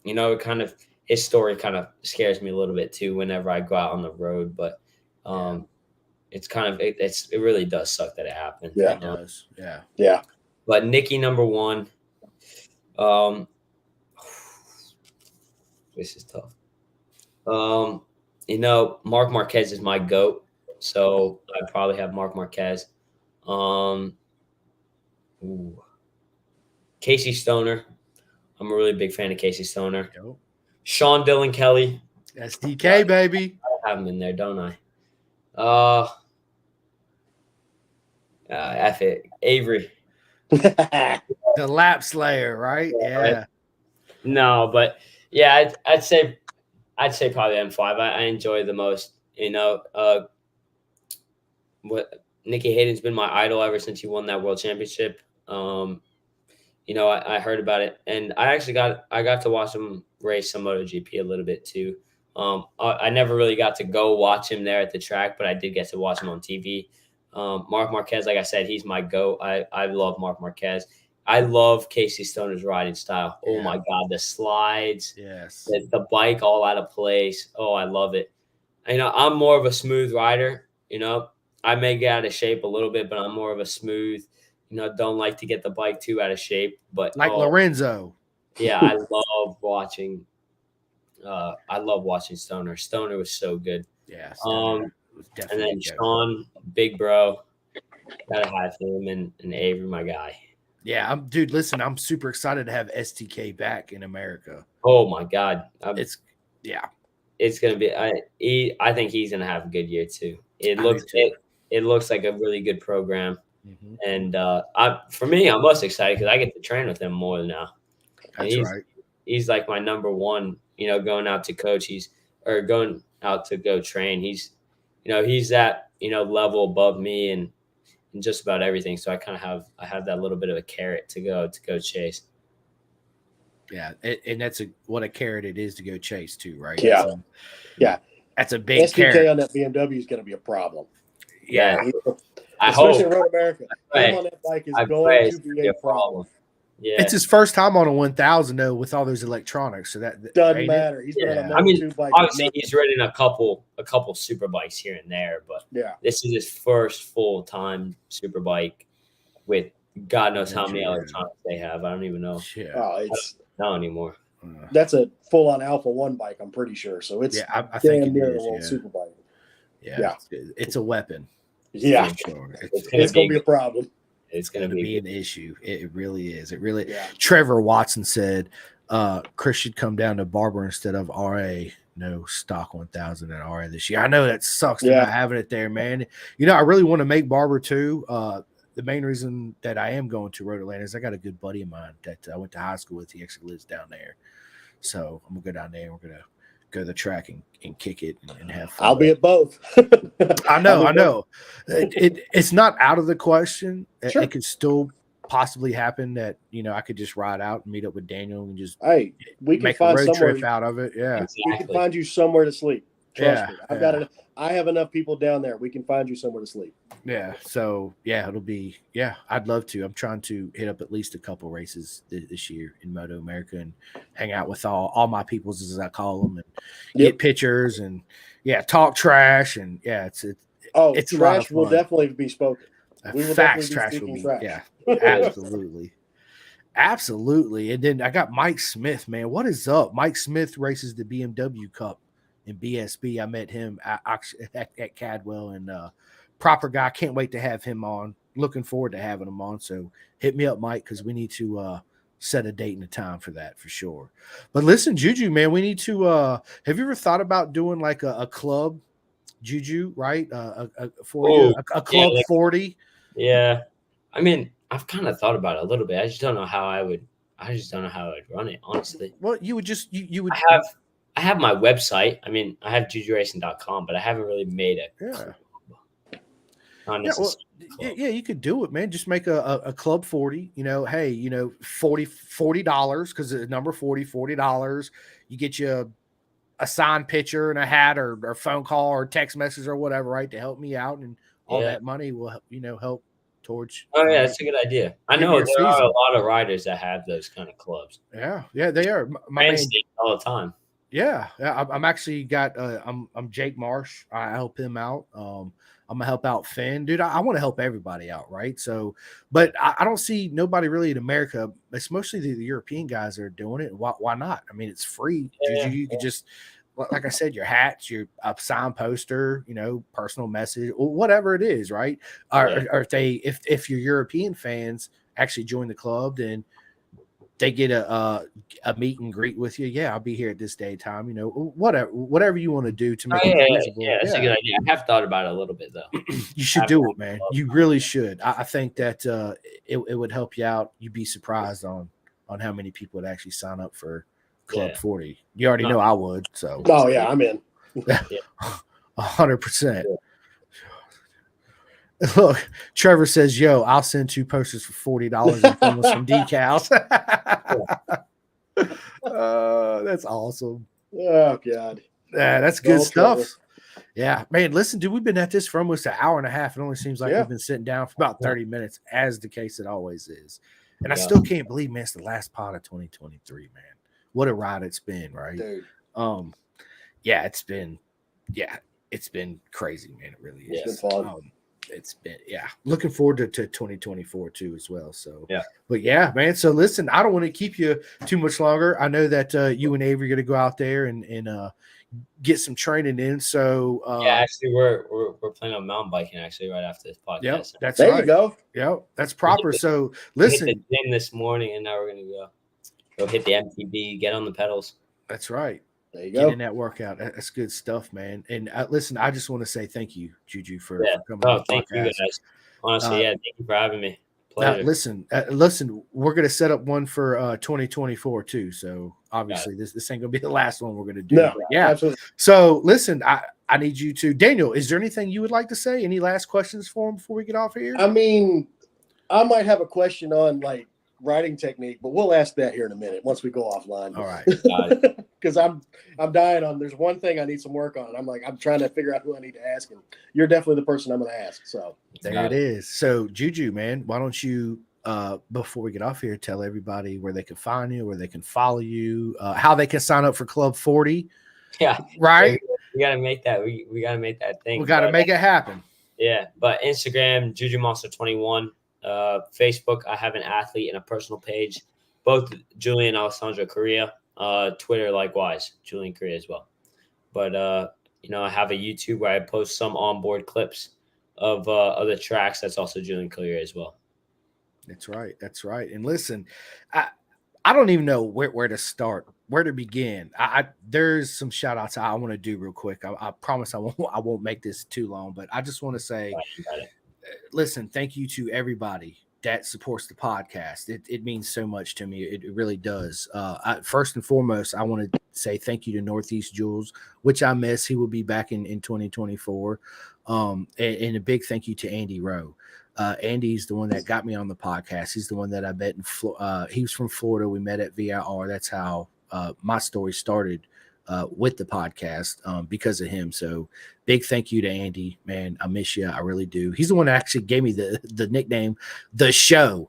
You know, it kind of his story kind of scares me a little bit too whenever I go out on the road. But it's kind of it really does suck that it happened. Yeah, it does. Yeah, yeah. But Nikki number one. This is tough. You know, Mark Marquez is my GOAT, so I'd probably have Mark Marquez. Casey Stoner. I'm a really big fan of Casey Stoner. Dope. Sean Dillon Kelly. SDK, baby. I have him in there, don't I? F it. Avery. The lap slayer, right? Yeah. No, but yeah, I'd say probably M5. I enjoy the most. You know, what Nikki Hayden's been my idol ever since he won that world championship. You know, I heard about it, and I got to watch him race some MotoGP a little bit too. I never really got to go watch him there at the track, but I did get to watch him on TV. Mark Marquez, like I said, he's my GOAT. I love Mark Marquez. I love Casey Stoner's riding style. Oh my God, the slides, yes, the bike all out of place. Oh, I love it. You know, I'm more of a smooth rider. You know, I may get out of shape a little bit, but I'm more of a smooth. You know, don't like to get the bike too out of shape. But like Lorenzo. Yeah, I love watching. Stoner. Stoner was so good. Yeah. And then Sean, big bro, gotta have him and Avery, my guy. Yeah, dude. Listen, I'm super excited to have STK back in America. Oh my God, it's gonna be. I think he's gonna have a good year too. It looks like a really good program, and for me, I'm most excited because I get to train with him more now. That's right. He's like my number one. You know, going out to coach, going out to go train. He's that level above me and just about everything. So I have that little bit of a carrot to go chase. Yeah, and that's what a carrot it is to go chase too, right? Yeah, that's a big SDK carrot. On that BMW is going to be a problem. Yeah, especially in Road America. Right. Him on that bike is going to be a problem. Yeah, it's his first time on a 1000 though, with all those electronics. So that doesn't matter. He's been on a Moto2 bike. Obviously, he's ridden a couple super bikes here and there, but this is his first full time super bike with God knows how many electronics they have. I don't even know. Yeah. Oh, it's not anymore. That's a full on Alpha 1 bike, I'm pretty sure. So it's I think damn near a little super bike. Yeah. It's a weapon. Yeah. Sure. It's going to be a problem. It's going to be an issue. It really is. It really. Yeah. Trevor Watson said Chris should come down to Barber instead of RA. No stock 1000 at RA this year. I know that sucks to not having it there, man. You know, I really want to make Barber too. The main reason that I am going to Road Atlanta is I got a good buddy of mine that I went to high school with. He actually lives down there. So I'm going to go down there and we're going to go to the track and kick it and have fun. I'll be at both. I know. It's not out of the question. Sure. It could still possibly happen that, you know, I could just ride out and meet up with Daniel and just we can make find a road somewhere trip out of it. Yeah. Exactly. We can find you somewhere to sleep. Trust me. I have enough people down there. We can find you somewhere to sleep. Yeah. So it'll be, I'd love to. I'm trying to hit up at least a couple races this year in Moto America and hang out with all my peoples, as I call them, and get pictures and talk trash. And it's trash will definitely be spoken. Facts trash will be, absolutely. Absolutely. And then I got Mike Smith, man. What is up? Mike Smith races the BMW Cup in BSB. I met him at Cadwell, and proper guy. Can't wait to have him on. Looking forward to having him on. So hit me up, Mike, because we need to set a date and a time for that for sure. But listen, Juju, man, we need to have you ever thought about doing like a club, Juju, right? A club 40? Yeah. I mean, I've kind of thought about it a little bit. I just don't know how I would run it, honestly. Well, you would just you would I have my website. I mean, I have jujuracing.com, but I haven't really made it. not Yeah, well, necessarily club. yeah, you could do it, man. Just make a club 40, hey, $40 because the number 40, $40. You get you a signed picture and a hat or phone call or text message or whatever, right, to help me out, and all that money will help towards. Oh yeah, that's a good idea. I know your there are a season. lot of riders that have those kind of clubs. Yeah, they are. My Man man, see it all the time. yeah. I'm actually got. I'm Jake Marsh. I help him out. I'm gonna help out Finn, dude. I want to help everybody out, right? So, but I don't see nobody really in America. It's mostly the European guys that are doing it. Why not? I mean, it's free. You could just, like I said, your hats, your signed poster, personal message, whatever it is, right? Or if your European fans actually join the club, then they get a meet and greet with you. Yeah, I'll be here at this day time. Whatever you want to do to make it visible. Yeah, that's a good idea. I have thought about it a little bit though. You should do it, man. You really should. I think that it would help you out. You'd be surprised on how many people would actually sign up for Club 40. You already know I would. So. Oh yeah, I'm in. 100%. Look, Trevor says, "Yo, I'll send 2 posters for $40 and come with some decals." That's awesome. Oh God, yeah, that's good stuff. Yeah, man. Listen, dude, we've been at this for almost an hour and a half. It only seems like we've been sitting down for about 30 minutes, as the case it always is. And I still can't believe, man, it's the last pod of 2023, man. What a ride it's been, right? Dude. Yeah, it's been crazy, man. It really is. It's been fun. It's been looking forward to 2024 too as well. So but man, so listen, I don't want to keep you too much longer. I know that you and Avery are going to go out there and get some training in. So actually we're planning on mountain biking actually right after this podcast. Yep, that's there right. You go. Yeah, that's proper. So listen, we hit the gym this morning and now we're going to go hit the MTB, get on the pedals. That's right. There you go. Get in that workout. That's good stuff, man. And listen, I just want to say thank you, Juju, for coming on the thank podcast. You guys. Honestly, thank you for having me. Pleasure. Now, listen, we're going to set up one for 2024 too. So obviously this ain't going to be the last one we're going to do. No, yeah. Absolutely. So listen, I need you to, Daniel, is there anything you would like to say? Any last questions for him before we get off here? I mean, I might have a question on like riding technique, but we'll ask that here in a minute once we go offline. All right. Because I'm dying on. There's one thing I need some work on. I'm trying to figure out who I need to ask, and you're definitely the person I'm going to ask. So there it is. So Juju, man, why don't you before we get off here, tell everybody where they can find you, where they can follow you, how they can sign up for Club 40. Yeah, right. We got to make that. We got to make that thing. We got to make it happen. Yeah, but Instagram, Juju Monster 21. Facebook, I have an athlete and a personal page, both Julian and Alessandro Correa. Twitter, likewise, Julian Correa as well. But I have a YouTube where I post some onboard clips of other tracks. That's also Julian Correa as well. That's right. And listen, I don't even know where to start, where to begin. There's some shout outs I want to do real quick. I promise I won't make this too long, but I just want to say, listen, thank you to everybody that supports the podcast. It means so much to me. It really does. First and foremost, I want to say thank you to Northeast Jules, which I miss. He will be back in 2024. And a big thank you to Andy Rowe. Andy's the one that got me on the podcast. He's the one that I met in he was from Florida. We met at VIR. That's how my story started with the podcast because of him. So big thank you to Andy, man. I miss you. I really do. He's the one that actually gave me the nickname, The Show.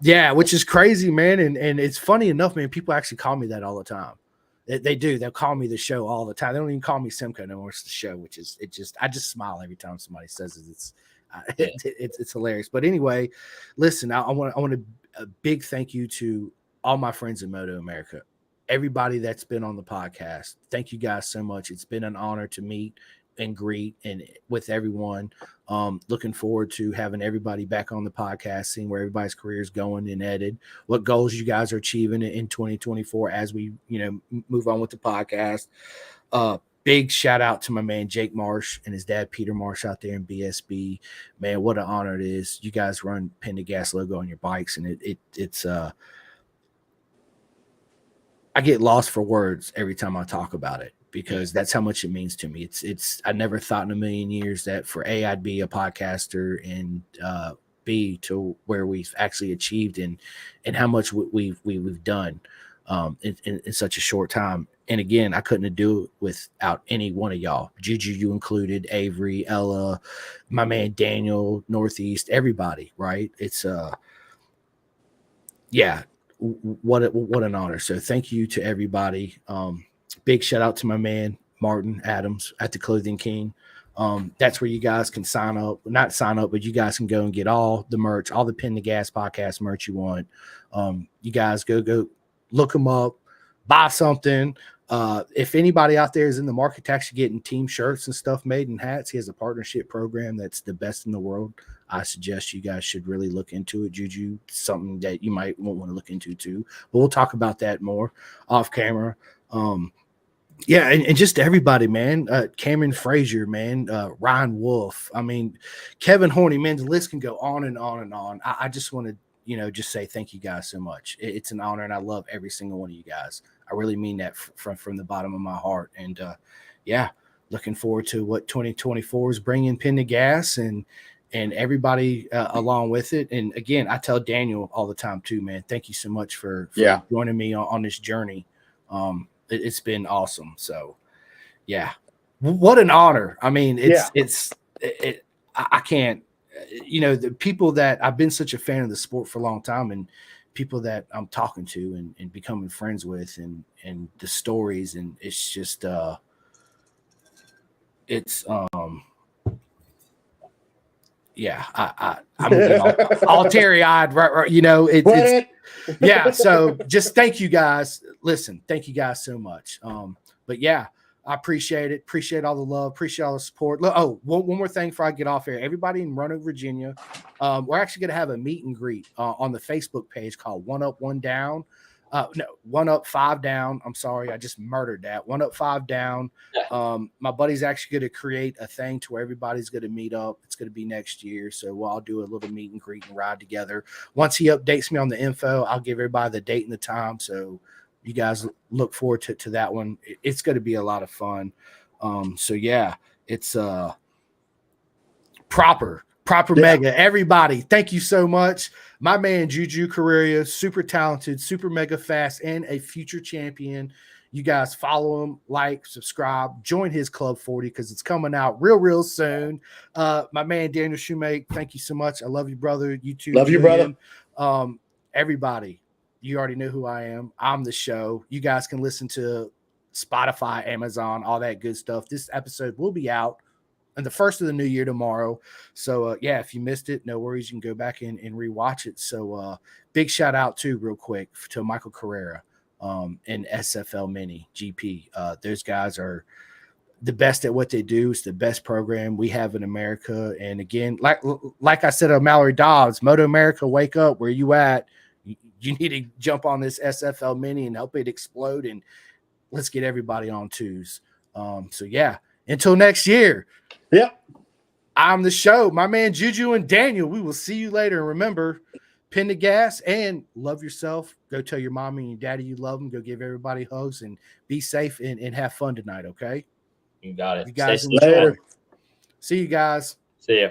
Yeah, which is crazy, man. And it's funny enough, man, people actually call me that all the time. They do. They'll call me The Show all the time. They don't even call me Simcoe no more. It's The Show, which is I just smile every time somebody says it. It's hilarious. But anyway, listen, I want a big thank you to all my friends in Moto America. Everybody that's been on the podcast, thank you guys so much. It's been an honor to meet and greet and with everyone. Looking forward to having everybody back on the podcast, seeing where everybody's career is going and headed, what goals you guys are achieving in 2024 as we move on with the podcast. Big shout out to my man Jake Marsh and his dad Peter Marsh out there in BSB. Man, what an honor it is. You guys run Pin to Gas logo on your bikes, and it's I get lost for words every time I talk about it because that's how much it means to me. I never thought in a million years that for A, I'd be a podcaster, and B, to where we've actually achieved and how much we've done in such a short time. And again, I couldn't do it without any one of y'all. Juju, you included, Avery, Ella, my man Daniel, Northeast, everybody, right? It's yeah, what an honor. So thank you to everybody. Big shout out to my man Martin Adams at the Clothing King. That's where you guys can not sign up, but you guys can go and get all the merch, all the Pin the Gas podcast merch you want. You guys go look them up, buy something. If anybody out there is in the market to actually getting team shirts and stuff made and hats, he has a partnership program that's the best in the world. I suggest you guys should really look into it. Juju, something that you might want to look into too, but we'll talk about that more off camera. Yeah, and just everybody, man. Cameron Frazier, man. Ryan Wolf. I mean, Kevin Horney, man. The list can go on and on and on. I just want to, just say thank you guys so much. It's an honor, and I love every single one of you guys. I really mean that from the bottom of my heart. And yeah, looking forward to what 2024 is bringing Pin the Gas and everybody along with it. And again, I tell Daniel all the time too, man. Thank you so much for joining me on this journey. It's been awesome. So yeah, what an honor. I mean, I can't, the people that I've been such a fan of the sport for a long time, and people that I'm talking to and becoming friends with, and the stories, and it's just I'm all teary-eyed, right? It's yeah. So just thank you guys. Listen, thank you guys so much. But yeah, I appreciate it. Appreciate all the love. Appreciate all the support. One more thing before I get off here. Everybody in Roanoke, Virginia, we're actually going to have a meet and greet on the Facebook page called One Up, One Down. No, 1 Up, 5 Down. I'm sorry, I just murdered that. 1 Up, 5 Down. My buddy's actually going to create a thing to where everybody's going to meet up. It's going to be next year, so I'll do a little meet and greet and ride together. Once he updates me on the info, I'll give everybody the date and the time. So you guys look forward to that one. It's going to be a lot of fun. So yeah, it's proper mega. Everybody, thank you so much. My man Juju Correa, super talented, super mega fast, and a future champion. You guys follow him, like, subscribe, join his Club 40 because it's coming out real soon. My man Daniel Shoemake, thank you so much. I love you, brother. You too. Love you, brother. Everybody, you already know who I am. I'm the show. You guys can listen to Spotify, Amazon, all that good stuff. This episode will be out and the first of the new year tomorrow. So yeah, if you missed it, no worries. You can go back and rewatch it. So big shout out too, real quick, to Michael Carrera and SFLMINIGP. Those guys are the best at what they do. It's the best program we have in America. And again, like I said, Mallory Dobbs, Moto America, wake up. Where you at? You need to jump on this SFL Mini and help it explode. And let's get everybody on twos. So yeah, until next year. Yep. I'm the show. My man Juju and Daniel. We will see you later. And remember, Pin the Gas and love yourself. Go tell your mommy and your daddy you love them. Go give everybody hugs and be safe and have fun tonight, okay? You got it. You guys later. See you guys. See ya.